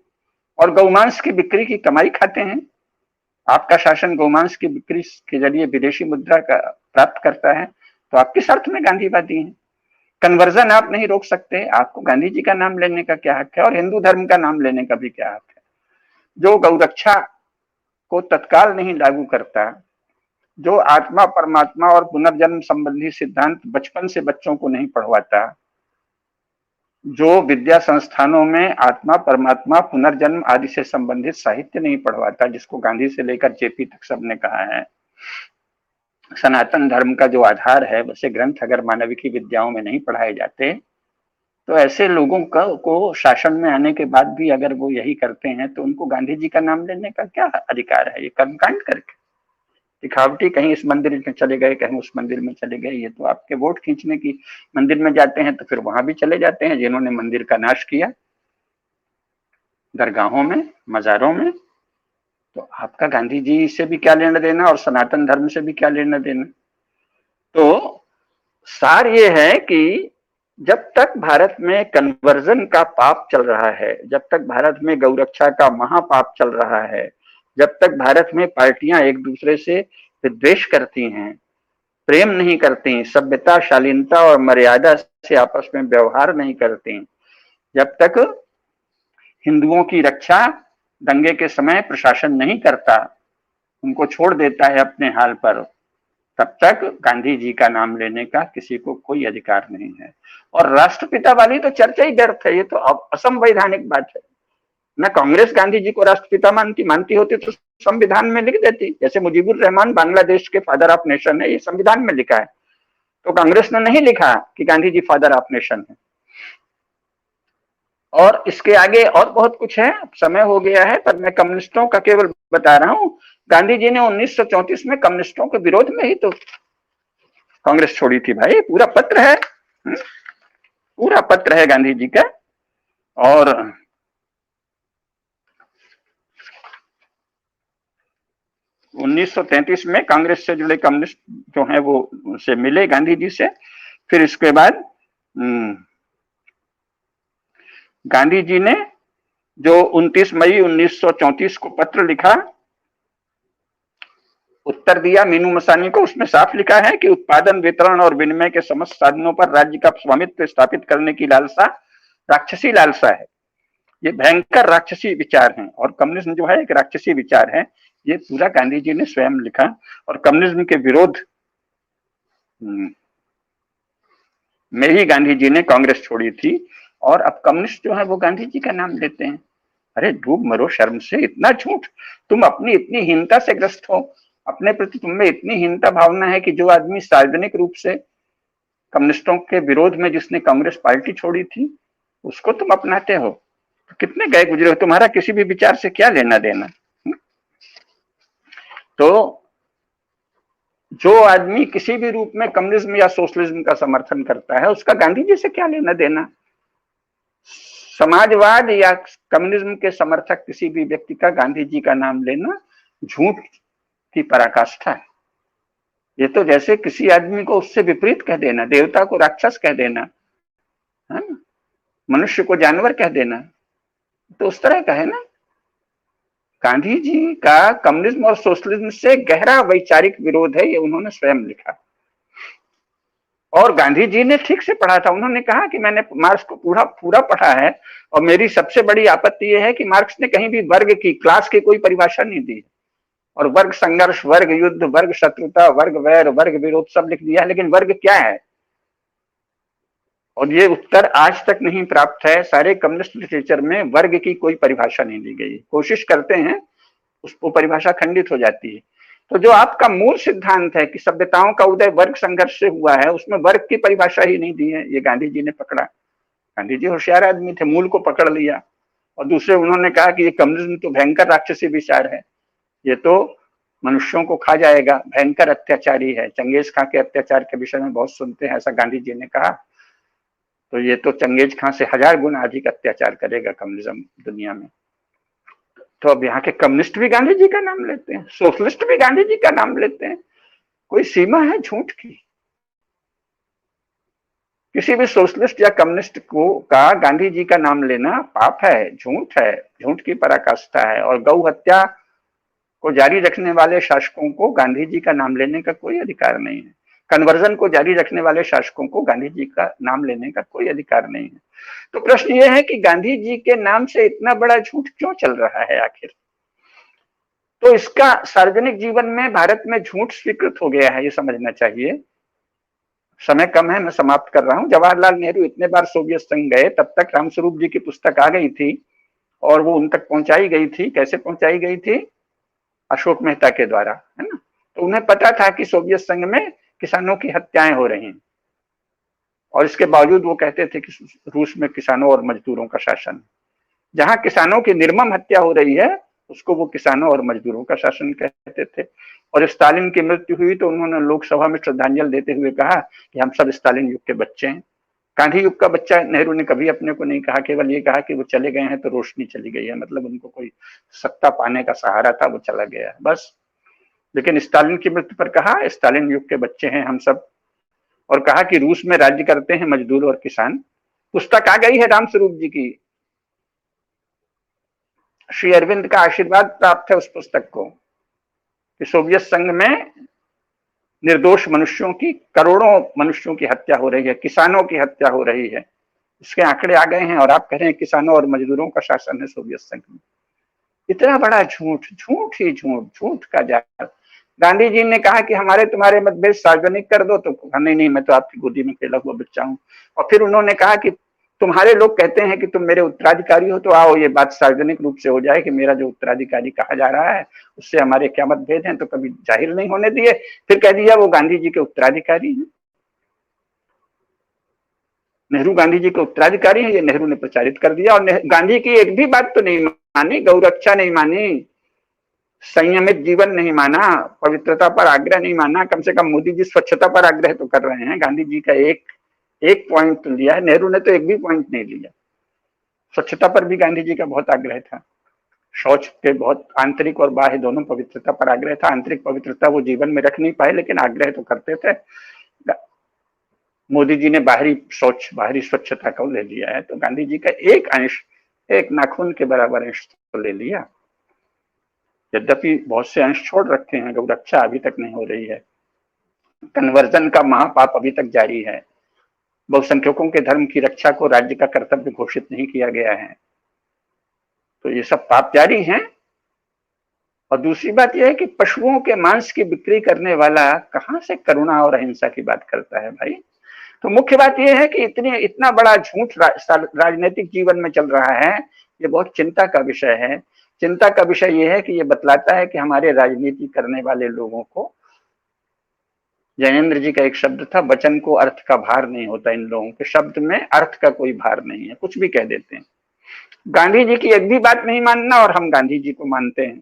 और गौमांस की बिक्री की कमाई खाते हैं? आपका शासन गौमांस की बिक्री के जरिए विदेशी मुद्रा का प्राप्त करता है, तो आप किस अर्थ में गांधीवादी हैं? कन्वर्जन आप नहीं रोक सकते, आपको गांधी जी का नाम लेने का क्या हक है और हिंदू धर्म का नाम लेने का भी क्या हक है? जो गौरक्षा को तत्काल नहीं लागू करता, जो आत्मा परमात्मा और पुनर्जन्म संबंधी सिद्धांत बचपन से बच्चों को नहीं पढ़वाता, जो विद्या संस्थानों में आत्मा परमात्मा पुनर्जन्म आदि से संबंधित साहित्य नहीं पढ़वाता, जिसको गांधी से लेकर जेपी तक सबने कहा है, सनातन धर्म का जो आधार है वैसे ग्रंथ अगर मानविकी विद्याओं में नहीं पढ़ाए जाते, तो ऐसे लोगों को शासन में आने के बाद भी अगर वो यही करते हैं तो उनको गांधी जी का नाम लेने का क्या अधिकार है? ये कर्मकांड करके दिखावटी, कहीं इस मंदिर में चले गए, कहीं उस मंदिर में चले गए, ये तो आपके वोट खींचने की। मंदिर में जाते हैं तो फिर वहां भी चले जाते हैं जिन्होंने मंदिर का नाश किया, दरगाहों में, मजारों में। तो आपका गांधी जी से भी क्या लेना देना और सनातन धर्म से भी क्या लेना देना? तो सार ये है कि जब तक भारत में कन्वर्जन का पाप चल रहा है, जब तक भारत में गौरक्षा का महापाप चल रहा है, जब तक भारत में पार्टियां एक दूसरे से विद्वेष करती हैं, प्रेम नहीं करती, सभ्यता, शालीनता और मर्यादा से आपस में व्यवहार नहीं करती, जब तक हिंदुओं की रक्षा दंगे के समय प्रशासन नहीं करता, उनको छोड़ देता है अपने हाल पर, तब तक गांधी जी का नाम लेने का किसी को कोई अधिकार नहीं है। और राष्ट्रपिता वाली तो चर्चा ही व्यर्थ है, ये तो असंवैधानिक बात है। मैं कांग्रेस गांधी जी को राष्ट्रपिता मानती होती तो संविधान में लिख देती, जैसे मुजीबुर रहमान बांग्लादेश के फादर ऑफ नेशन है, ये संविधान में लिखा है, तो कांग्रेस ने नहीं लिखा कि Gandhi ji father of nation है। और इसके आगे और बहुत कुछ है, समय हो गया है, पर मैं कम्युनिस्टों का केवल बता रहा हूं। गांधी जी ने 1934 में कम्युनिस्टों के विरोध में ही तो कांग्रेस छोड़ी थी भाई, पूरा पत्र है, पूरा पत्र है गांधी जी का। और 1933 में कांग्रेस से जुड़े कम्युनिस्ट जो हैं वो से मिले गांधी जी से। फिर इसके बाद गांधी जी ने जो 29 मई 1934 को पत्र लिखा, उत्तर दिया मीनू मसानी को, उसमें साफ लिखा है कि उत्पादन, वितरण और विनिमय के समस्त साधनों पर राज्य का स्वामित्व स्थापित करने की लालसा राक्षसी लालसा है। ये भयंकर राक्षसी विचार हैं और कम्युनिज्म जो है एक राक्षसी विचार है। ये पूरा गांधी जी ने स्वयं लिखा और कम्युनिज्म के विरोध में ही गांधी जी ने कांग्रेस छोड़ी थी। और अब कम्युनिस्ट जो है वो गांधी जी का नाम लेते हैं। अरे डूब मरो शर्म से, इतना झूठ! तुम अपनी इतनी हीनता से ग्रस्त हो, अपने प्रति तुम में इतनी हीनता भावना है कि जो आदमी सार्वजनिक रूप से कम्युनिस्टों के विरोध में जिसने कांग्रेस पार्टी छोड़ी थी उसको तुम अपनाते हो। तो कितने गए गुजरे हो, तुम्हारा किसी भी विचार से क्या लेना देना? तो जो आदमी किसी भी रूप में कम्युनिज्म या सोशलिज्म का समर्थन करता है उसका गांधी जी से क्या लेना देना? समाजवाद या कम्युनिज्म के समर्थक किसी भी व्यक्ति का गांधी जी का नाम लेना झूठ की पराकाष्ठा है। ये तो जैसे किसी आदमी को उससे विपरीत कह देना, देवता को राक्षस कह देना, है ना, मनुष्य को जानवर कह देना, तो उस तरह का है ना। गांधी जी का कम्युनिज्म और सोशलिज्म से गहरा वैचारिक विरोध है, ये उन्होंने स्वयं लिखा। और गांधी जी ने ठीक से पढ़ा था। उन्होंने कहा कि मैंने मार्क्स को पूरा पढ़ा है और मेरी सबसे बड़ी आपत्ति यह है कि मार्क्स ने कहीं भी वर्ग की, क्लास की कोई परिभाषा नहीं दी और वर्ग संघर्ष, वर्ग युद्ध, वर्ग शत्रुता, वर्ग वैर, वर्ग विरोध सब लिख दिया है, लेकिन वर्ग क्या है? और ये उत्तर आज तक नहीं प्राप्त है। सारे कम्युनिस्ट लिटरेचर में वर्ग की कोई परिभाषा नहीं दी गई। कोशिश करते हैं, उसको परिभाषा खंडित हो जाती है। तो जो आपका मूल सिद्धांत है कि सभ्यताओं का उदय वर्ग संघर्ष से हुआ है, उसमें वर्ग की परिभाषा ही नहीं दी है, ये गांधी जी ने पकड़ा। गांधी जी होशियार आदमी थे, मूल को पकड़ लिया। और दूसरे उन्होंने कहा कि ये कम्युनिज्म तो भयंकर राक्षसी विचार है, ये तो मनुष्यों को खा जाएगा, भयंकर अत्याचारी है। चंगेज खां के अत्याचार के विषय में बहुत सुनते हैं, ऐसा गांधी जी ने कहा। तो ये तो चंगेज खां से 1000 गुना अधिक अत्याचार करेगा कम्युनिज्म दुनिया में। तो अब यहाँ के कम्युनिस्ट भी गांधी जी का नाम लेते हैं, सोशलिस्ट भी गांधी जी का नाम लेते हैं। कोई सीमा है झूठ की? किसी भी सोशलिस्ट या कम्युनिस्ट को का गांधी जी का नाम लेना पाप है, झूठ की पराकाष्ठा है। और गौ हत्या को जारी रखने वाले शासकों को गांधी जी का नाम लेने का कोई अधिकार नहीं है। कन्वर्जन को जारी रखने वाले शासकों को गांधी जी का नाम लेने का कोई अधिकार नहीं है। तो प्रश्न यह है कि गांधी जी के नाम से इतना बड़ा झूठ क्यों चल रहा है आखिर? तो इसका सार्वजनिक जीवन में भारत में झूठ स्वीकृत हो गया है, ये समझना चाहिए। समय कम है, मैं समाप्त कर रहा हूं। जवाहरलाल नेहरू इतने बार सोवियत संघ गए, तब तक रामस्वरूप जी की पुस्तक आ गई थी और वो उन तक पहुंचाई गई थी। कैसे पहुंचाई गई थी? अशोक मेहता के द्वारा, है ना। तो उन्हें पता था कि सोवियत संघ में किसानों की हत्याएं हो रही हैं, और इसके बावजूद वो कहते थे कि रूस में किसानों और मजदूरों का शासन। जहां किसानों की निर्मम हत्या हो रही है, उसको वो किसानों और मजदूरों का शासन कहते थे। और स्टालिन की मृत्यु हुई तो उन्होंने लोकसभा में श्रद्धांजलि देते हुए कहा कि हम सब स्टालिन युग के बच्चे हैं। गांधी युग का बच्चा नेहरू ने कभी अपने को नहीं कहा, केवल ये कहा कि वो चले गए हैं तो रोशनी चली गई है, मतलब उनको कोई सत्ता पाने का सहारा था, वो चला गया है, बस। लेकिन स्टालिन की मृत्यु पर कहा स्टालिन युग के बच्चे हैं हम सब, और कहा कि रूस में राज्य करते हैं मजदूर और किसान। पुस्तक आ गई है रामस्वरूप जी की, श्री अरविंद का आशीर्वाद प्राप्त है उस पुस्तक को कि सोवियत संघ में निर्दोष मनुष्यों की, करोड़ों मनुष्यों की हत्या हो रही है, किसानों की हत्या हो रही है। इसके आंकड़े आ गए हैं और आप कह रहे हैं किसानों और मजदूरों का शासन है सोवियत संघ में। इतना बड़ा झूठ, झूठ ही झूठ, झूठ का जाल। गांधी जी ने कहा कि हमारे तुम्हारे मतभेद सार्वजनिक कर दो, तो नहीं, मैं तो आपकी गोदी में खेला हुआ बच्चा हूं। और फिर उन्होंने कहा कि तुम्हारे लोग कहते हैं कि तुम मेरे उत्तराधिकारी हो, तो आओ ये बात सार्वजनिक रूप से हो जाए कि मेरा जो उत्तराधिकारी कहा जा रहा है उससे हमारे क्या मतभेद हैं। तो कभी जाहिर नहीं होने दिए, फिर कह दिया वो गांधी जी के उत्तराधिकारी हैं। नेहरू गांधी जी के उत्तराधिकारी हैं, ये नेहरू ने प्रचारित कर दिया। और गांधी की एक भी बात तो नहीं मानी, गौरक्षा नहीं मानी, संयमित जीवन नहीं माना, पवित्रता पर आग्रह नहीं माना। कम से कम मोदी जी स्वच्छता पर आग्रह तो कर रहे हैं, गांधी जी का एक पॉइंट तो लिया है, नेहरू ने तो एक भी पॉइंट नहीं लिया। स्वच्छता पर भी गांधी जी का बहुत आग्रह था, शौच के बहुत आंतरिक और बाह्य दोनों पवित्रता पर आग्रह था। आंतरिक पवित्रता वो जीवन में रख नहीं पाए, लेकिन आग्रह तो करते थे। मोदी जी ने बाहरी शौच, बाहरी स्वच्छता को ले लिया है, तो गांधी जी का एक अंश, एक नाखून के बराबर अंश तो ले लिया। यद्यपि बहुत से अंश छोड़ रखे हैं, गौरक्षा अभी तक नहीं हो रही है, कन्वर्जन का महापाप अभी तक जारी है, बहुसंख्यकों के धर्म की रक्षा को राज्य का कर्तव्य घोषित नहीं किया गया है, तो ये सब पाप जारी हैं। और दूसरी बात यह है कि पशुओं के मांस की बिक्री करने वाला कहां से करुणा और अहिंसा की बात करता है भाई। तो मुख्य बात यह है कि इतना बड़ा झूठ राजनीतिक जीवन में चल रहा है, ये बहुत चिंता का विषय है। चिंता का विषय यह है कि ये बतलाता है कि हमारे राजनीति करने वाले लोगों को, जैनेन्द्र जी का एक शब्द था, वचन को अर्थ का भार नहीं होता। इन लोगों के शब्द में अर्थ का कोई भार नहीं है, कुछ भी कह देते हैं। गांधी जी की एक भी बात नहीं मानना और हम गांधी जी को मानते हैं।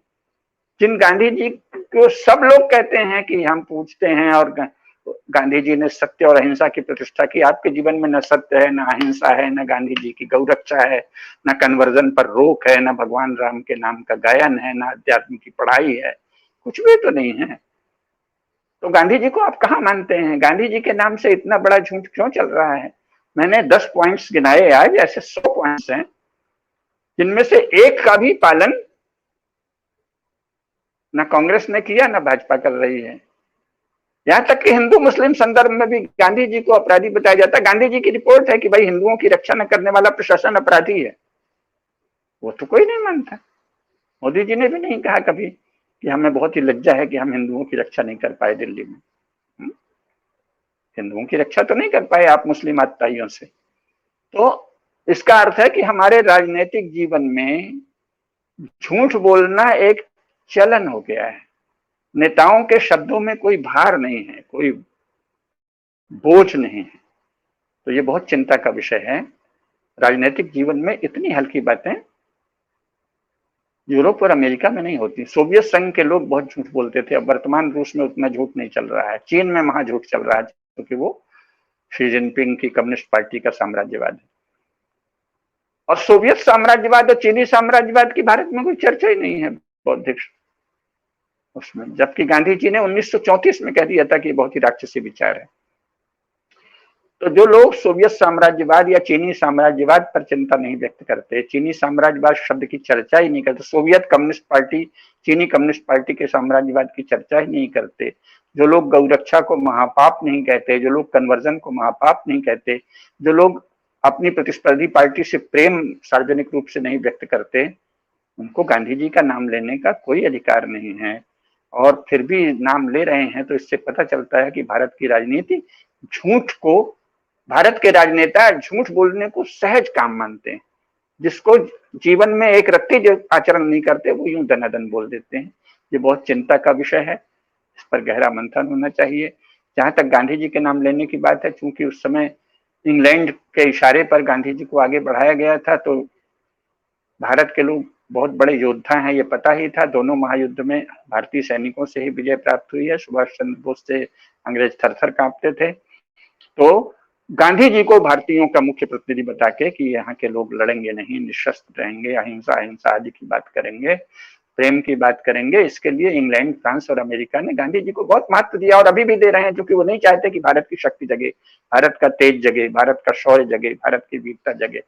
जिन गांधी जी को सब लोग कहते हैं कि हम पूछते हैं, और गांधी जी ने सत्य और अहिंसा की प्रतिष्ठा की, आपके जीवन में न सत्य है, न अहिंसा है, न गांधी जी की गौरक्षा है, न कन्वर्जन पर रोक है, न भगवान राम के नाम का गायन है, न अध्यात्म की पढ़ाई है, कुछ भी तो नहीं है। तो गांधी जी को आप कहाँ मानते हैं? गांधी जी के नाम से इतना बड़ा झूठ क्यों चल रहा है? मैंने 10 पॉइंट्स गिनाए आज, ऐसे 100 पॉइंट्स हैं जिनमें से एक का भी पालन न कांग्रेस ने किया, न भाजपा कर रही है। यहां तक कि हिंदू मुस्लिम संदर्भ में भी गांधी जी को अपराधी बताया जाता है। गांधी जी की रिपोर्ट है कि भाई हिंदुओं की रक्षा न करने वाला प्रशासन अपराधी है, वो तो कोई नहीं मानता। मोदी जी ने भी नहीं कहा कभी कि हमें बहुत ही लज्जा है कि हम हिंदुओं की रक्षा नहीं कर पाए दिल्ली में। हिंदुओं की रक्षा तो नहीं कर पाए आप मुस्लिम आतताइयों से। तो इसका अर्थ है कि हमारे राजनीतिक जीवन में झूठ बोलना एक चलन हो गया है। नेताओं के शब्दों में कोई भार नहीं है, कोई बोझ नहीं है। तो ये बहुत चिंता का विषय है। राजनीतिक जीवन में इतनी हल्की बातें यूरोप और अमेरिका में नहीं होती। सोवियत संघ के लोग बहुत झूठ बोलते थे, अब वर्तमान रूस में उतना झूठ नहीं चल रहा है। चीन में महाझूठ चल रहा है क्योंकि वो शी जिनपिंग की कम्युनिस्ट पार्टी का साम्राज्यवाद है। और सोवियत साम्राज्यवाद और चीनी साम्राज्यवाद की भारत में कोई चर्चा ही नहीं है बौद्धिक उसमें, जबकि गांधी जी ने 1934 में कह दिया था कि बहुत ही राक्षसी विचार है। तो जो लोग सोवियत साम्राज्यवाद या चीनी साम्राज्यवाद पर चिंता नहीं व्यक्त करते, चीनी साम्राज्यवाद शब्द की चर्चा ही नहीं करते, सोवियत कम्युनिस्ट पार्टी, चीनी कम्युनिस्ट पार्टी के साम्राज्यवाद की चर्चा ही नहीं करते, जो लोग गौरक्षा को महापाप नहीं कहते, जो लोग कन्वर्जन को महापाप नहीं कहते, जो लोग अपनी प्रतिस्पर्धी पार्टी से प्रेम सार्वजनिक रूप से नहीं व्यक्त करते, उनको गांधी जी का नाम लेने का कोई अधिकार नहीं है। और फिर भी नाम ले रहे हैं, तो इससे पता चलता है कि भारत की राजनीति झूठ को, भारत के राजनेता झूठ बोलने को सहज काम मानते हैं। जिसको जीवन में एक रत्ती जो आचरण नहीं करते वो यूं दनादन बोल देते हैं। ये बहुत चिंता का विषय है, इस पर गहरा मंथन होना चाहिए। जहां तक गांधी जी के नाम लेने की बात है, चूंकि उस समय इंग्लैंड के इशारे पर गांधी जी को आगे बढ़ाया गया था, तो भारत के लोग बहुत बड़े योद्धा हैं ये पता ही था। दोनों महायुद्ध में भारतीय सैनिकों से ही विजय प्राप्त हुई है। सुभाष चंद्र बोस से अंग्रेज थर थर कांपते थे। तो गांधी जी को भारतीयों का मुख्य प्रतिनिधि बता के कि यहाँ के लोग लड़ेंगे नहीं, निशस्त्र रहेंगे, अहिंसा अहिंसा आदि की बात करेंगे, प्रेम की बात करेंगे, इसके लिए इंग्लैंड, फ्रांस और अमेरिका ने गांधी जी को बहुत महत्व दिया और अभी भी दे रहे हैं, क्योंकि वो नहीं चाहते कि भारत की शक्ति जगे, भारत का तेज जगे, भारत का शौर्य जगे, भारत की वीरता जगे।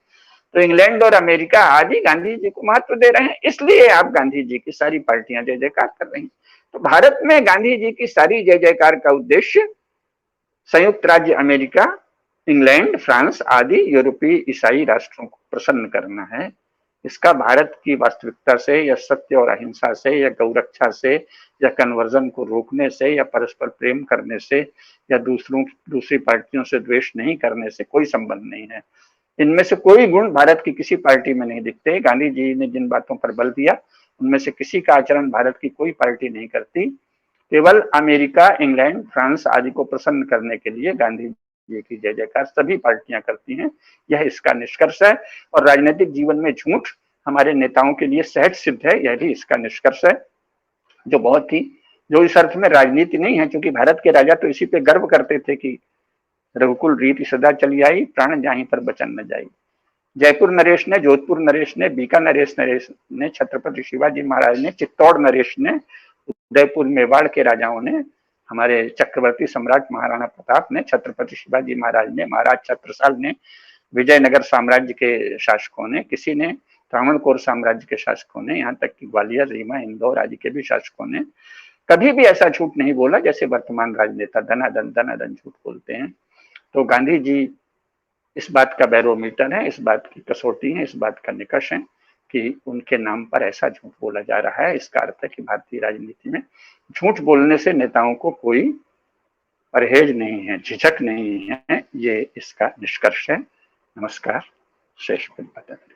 तो इंग्लैंड और अमेरिका आदि गांधी जी को महत्व दे रहे हैं, इसलिए आप गांधी जी की सारी पार्टियां जय जयकार कर रही हैं। तो भारत में गांधी जी की सारी जय जयकार का उद्देश्य संयुक्त राज्य अमेरिका, इंग्लैंड, फ्रांस आदि यूरोपीय ईसाई राष्ट्रों को प्रसन्न करना है। इसका भारत की वास्तविकता से या सत्य और अहिंसा से या गौरक्षा से या कन्वर्जन को रोकने से या परस्पर प्रेम करने से या दूसरी पार्टियों से द्वेष नहीं करने से कोई संबंध नहीं है। इनमें से कोई गुण भारत की किसी पार्टी में नहीं दिखते। गांधी जी ने जिन बातों पर बल दिया उनमें से किसी का आचरण भारत की कोई पार्टी नहीं करती। केवल अमेरिका, इंग्लैंड, फ्रांस आदि को प्रसन्न करने के लिए गांधी जी की जय जयकार सभी पार्टियां करती हैं। यह इसका निष्कर्ष है। और राजनीतिक जीवन में झूठ हमारे नेताओं के लिए सहज सिद्ध है, यह भी इसका निष्कर्ष है, जो इस अर्थ में राजनीति नहीं है, क्योंकि भारत के राजा तो इसी पे गर्व करते थे कि रघुकुल रीति सदा चली आई, प्राण जाहि पर बचन न जाई। जयपुर नरेश ने, जोधपुर नरेश ने, बीका नरेश ने, छत्रपति शिवाजी महाराज ने, चित्तौड़ नरेश ने, उदयपुर मेवाड़ के राजाओं ने, हमारे चक्रवर्ती सम्राट महाराणा प्रताप ने, छत्रपति शिवाजी महाराज ने, महाराज छत्रसाल ने, विजयनगर साम्राज्य के शासकों ने, किसी ने त्रावणकोर साम्राज्य के शासकों ने, यहाँ तक कि ग्वालियर, रीवा, इंदौर आदि के भी शासकों ने कभी भी ऐसा झूठ नहीं बोला जैसे वर्तमान राजनेता दनादन झूठ बोलते हैं। तो गांधी जी इस बात का बैरोमीटर है, इस बात की कसौटी है, इस बात का निकष है कि उनके नाम पर ऐसा झूठ बोला जा रहा है। इसका अर्थ है कि भारतीय राजनीति में झूठ बोलने से नेताओं को कोई परहेज नहीं है, झिझक नहीं है, ये इसका निष्कर्ष है। नमस्कार। शेष पर बता करें।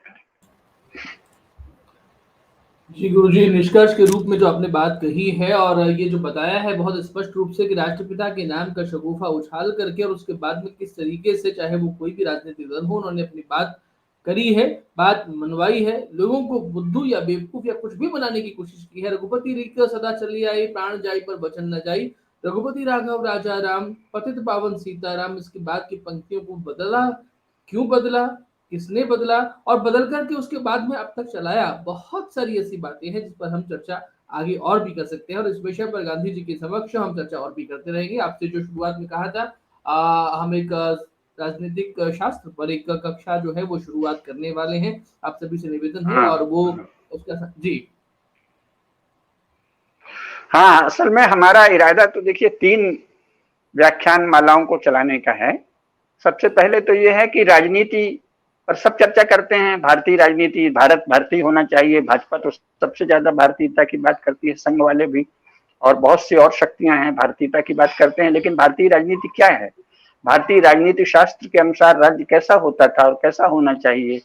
जी गुरुजी, निष्कर्ष के रूप में जो आपने बात कही है और ये जो बताया है बहुत स्पष्ट रूप से कि राष्ट्रपिता के नाम का शगुफा उछाल करके और उसके बाद में किस तरीके से, चाहे वो कोई भी राजनीतिक दल हो, उन्होंने अपनी बात करी है, बात मनवाई है, लोगों को बुद्धू या बेवकूफ या कुछ भी बनाने की कोशिश की है। रघुपति रीत सदा चली आई, प्राण जाई पर वचन न जाई, रघुपति राघव राजा राम, पतित पावन सीताराम। इसके बाद की पंक्तियों को बदला, क्यों बदला, किसने बदला और बदल करके उसके बाद में अब तक चलाया। बहुत सारी ऐसी बातें हैं जिस पर हम चर्चा आगे और भी कर सकते हैं और इस विषय पर गांधी जी के समक्ष हम चर्चा और भी करते रहेंगे। आपसे जो शुरुआत में कहा था, हम एक राजनीतिक शास्त्र पर एक कक्षा जो है वो शुरुआत करने वाले हैं। आप सभी से निवेदन है और वो उसका जी हाँ, असल में हमारा इरादा तो देखिए 3 व्याख्यान मालाओं को चलाने का है। सबसे पहले तो ये है कि राजनीति पर सब चर्चा करते हैं, भारतीय राजनीति, भारत भारतीय होना चाहिए, भाजपा तो सबसे ज्यादा भारतीयता की बात करती है, संघ वाले भी, और बहुत सी और शक्तियां हैं भारतीयता की बात करते हैं। लेकिन भारतीय राजनीति क्या है? भारतीय राजनीति शास्त्र के अनुसार राज्य कैसा होता था और कैसा होना चाहिए,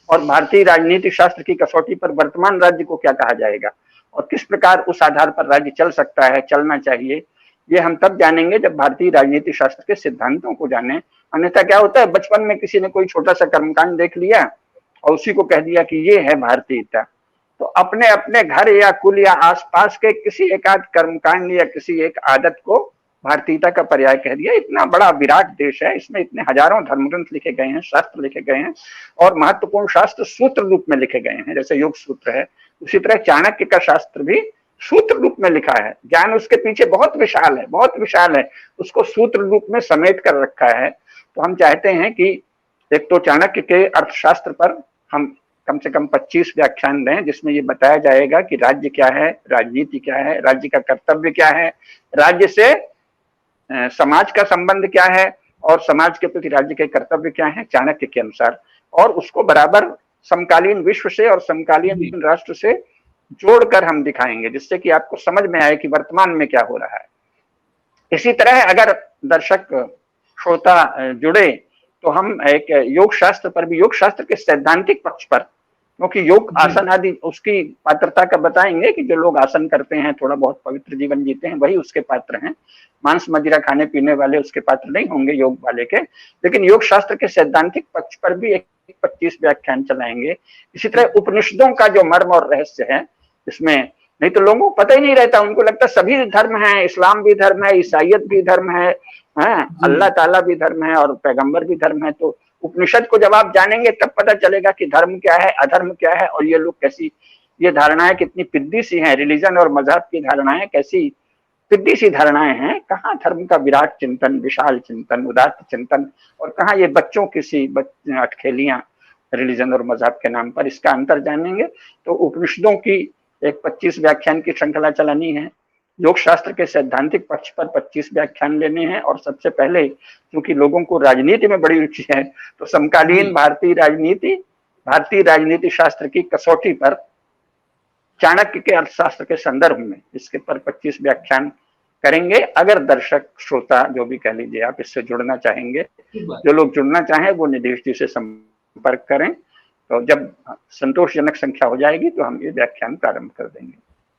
और भारतीय राजनीतिक शास्त्र की कसौटी पर वर्तमान राज्य को क्या कहा जाएगा, और किस प्रकार उस आधार पर राज्य चल सकता है, चलना चाहिए, ये हम तब जानेंगे जब भारतीय राजनीति शास्त्र के सिद्धांतों को जाने। अन्यथा क्या होता है, बचपन में किसी ने कोई छोटा सा कर्मकांड देख लिया और उसी को कह दिया कि ये है भारतीयता। तो अपने अपने घर या कुल या आसपास के किसी एक आध कर्मकांड या किसी एक आदत को भारतीयता का पर्याय कह दिया। इतना बड़ा विराट देश है, इसमें इतने हजारों धर्मग्रंथ लिखे गए हैं, शास्त्र लिखे गए हैं, और महत्वपूर्ण शास्त्र सूत्र रूप में लिखे गए हैं, जैसे योग सूत्र है, उसी तरह चाणक्य का शास्त्र भी सूत्र रूप में लिखा है। ज्ञान उसके पीछे बहुत विशाल है, बहुत विशाल है, उसको सूत्र रूप में समेट कर रखा है। तो हम चाहते हैं कि एक तो चाणक्य के अर्थशास्त्र पर हम कम से कम 25 व्याख्यान दें, जिसमें ये बताया जाएगा कि राज्य क्या है, राजनीति क्या है, राज्य का कर्तव्य क्या है, राज्य से समाज का संबंध क्या है, और समाज के प्रति राज्य के कर्तव्य क्या है चाणक्य के अनुसार, और उसको बराबर समकालीन विश्व से और समकालीन राष्ट्र से जोड़कर हम दिखाएंगे, जिससे कि आपको समझ में आए कि वर्तमान में क्या हो रहा है। इसी तरह अगर दर्शक श्रोता जुड़े तो हम एक योग शास्त्र पर भी, योग शास्त्र के सैद्धांतिक पक्ष पर, क्योंकि योग आसन आदि उसकी पात्रता का बताएंगे कि जो लोग आसन करते हैं, थोड़ा बहुत पवित्र जीवन जीते हैं, वही उसके पात्र हैं। मांस मदिरा खाने पीने वाले उसके पात्र नहीं होंगे योग वाले के। लेकिन योग शास्त्र के सैद्धांतिक पक्ष पर भी 25 व्याख्यान चलाएंगे। इसी तरह उपनिषदों का जो मर्म और रहस्य है इसमें, नहीं तो लोगों को पता ही नहीं रहता, उनको लगता सभी धर्म है, इस्लाम भी धर्म है, ईसाइयत भी धर्म है, अल्लाह ताला भी धर्म है और पैगंबर भी धर्म है। तो उपनिषद को जब आप जानेंगे तब पता चलेगा कि धर्म क्या है, अधर्म क्या है, और ये लोग कैसी, ये धारणाएं कितनी पिद्दी सी हैं, रिलीजन और मजहब की धारणाएं कैसी पिद्दी सी धारणाएं हैं। कहाँ धर्म का विराट चिंतन, विशाल चिंतन, उदात्त चिंतन, और कहाँ ये बच्चों की सी अटखेलियां रिलीजन और मजहब के नाम पर, इसका अंतर जानेंगे। तो उपनिषदों की एक 25 व्याख्यान की श्रृंखला चलानी है, योग शास्त्र के सैद्धांतिक पक्ष पर 25 व्याख्यान लेने हैं, और सबसे पहले क्योंकि लोगों को राजनीति में बड़ी रुचि है, तो समकालीन भारतीय राजनीति शास्त्र की कसौटी पर चाणक्य के अर्थशास्त्र के संदर्भ में इसके पर 25 व्याख्यान करेंगे। अगर दर्शक श्रोता जो भी कह लीजिए आप इससे जुड़ना चाहेंगे, जो लोग जुड़ना चाहें वो निदेश जी से संपर्क करें। तो जब संतोषजनक संख्या हो जाएगी तो हम ये व्याख्यान प्रारंभ कर देंगे।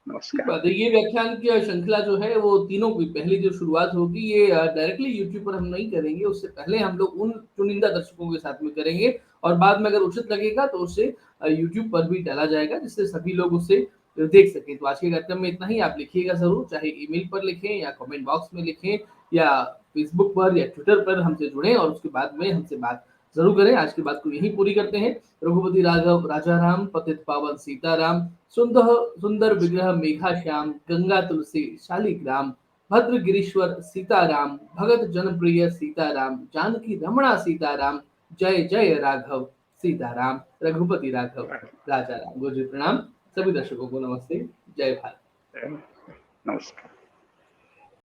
नमस्कार। ये व्याख्यान की श्रृंखला जो है वो तीनों की पहली जो शुरुआत होगी ये डायरेक्टली यूट्यूब पर हम नहीं करेंगे, उससे पहले हम लोग उन चुनिंदा दर्शकों के साथ में करेंगे, और बाद में अगर उचित लगेगा तो उसे यूट्यूब पर भी डाला जाएगा, जिससे सभी लोग उसे देख सकें। तो आज के कार्यक्रम में इतना ही। आप लिखिएगा जरूर, चाहे ईमेल पर लिखें या कमेंट बॉक्स में लिखें या फेसबुक पर या ट्विटर पर हमसे जुड़ें, और उसके बाद में हमसे बात जरूर करें। आज की बात को यहीं पूरी करते हैं। रघुपति राघव राजा राम, पतित पावन सीताराम, सुंदर विग्रह मेघा श्याम, गंगा तुलसी शालिग्राम, भद्र गिरीश्वर सीताराम, भगत जनप्रिय सीताराम, जानकी रमणा सीताराम, जय जय राघव सीताराम, रघुपति राघव राजा राम। गुरु जी प्रणाम। सभी दर्शकों को नमस्ते। जय भारत। नमस्कार।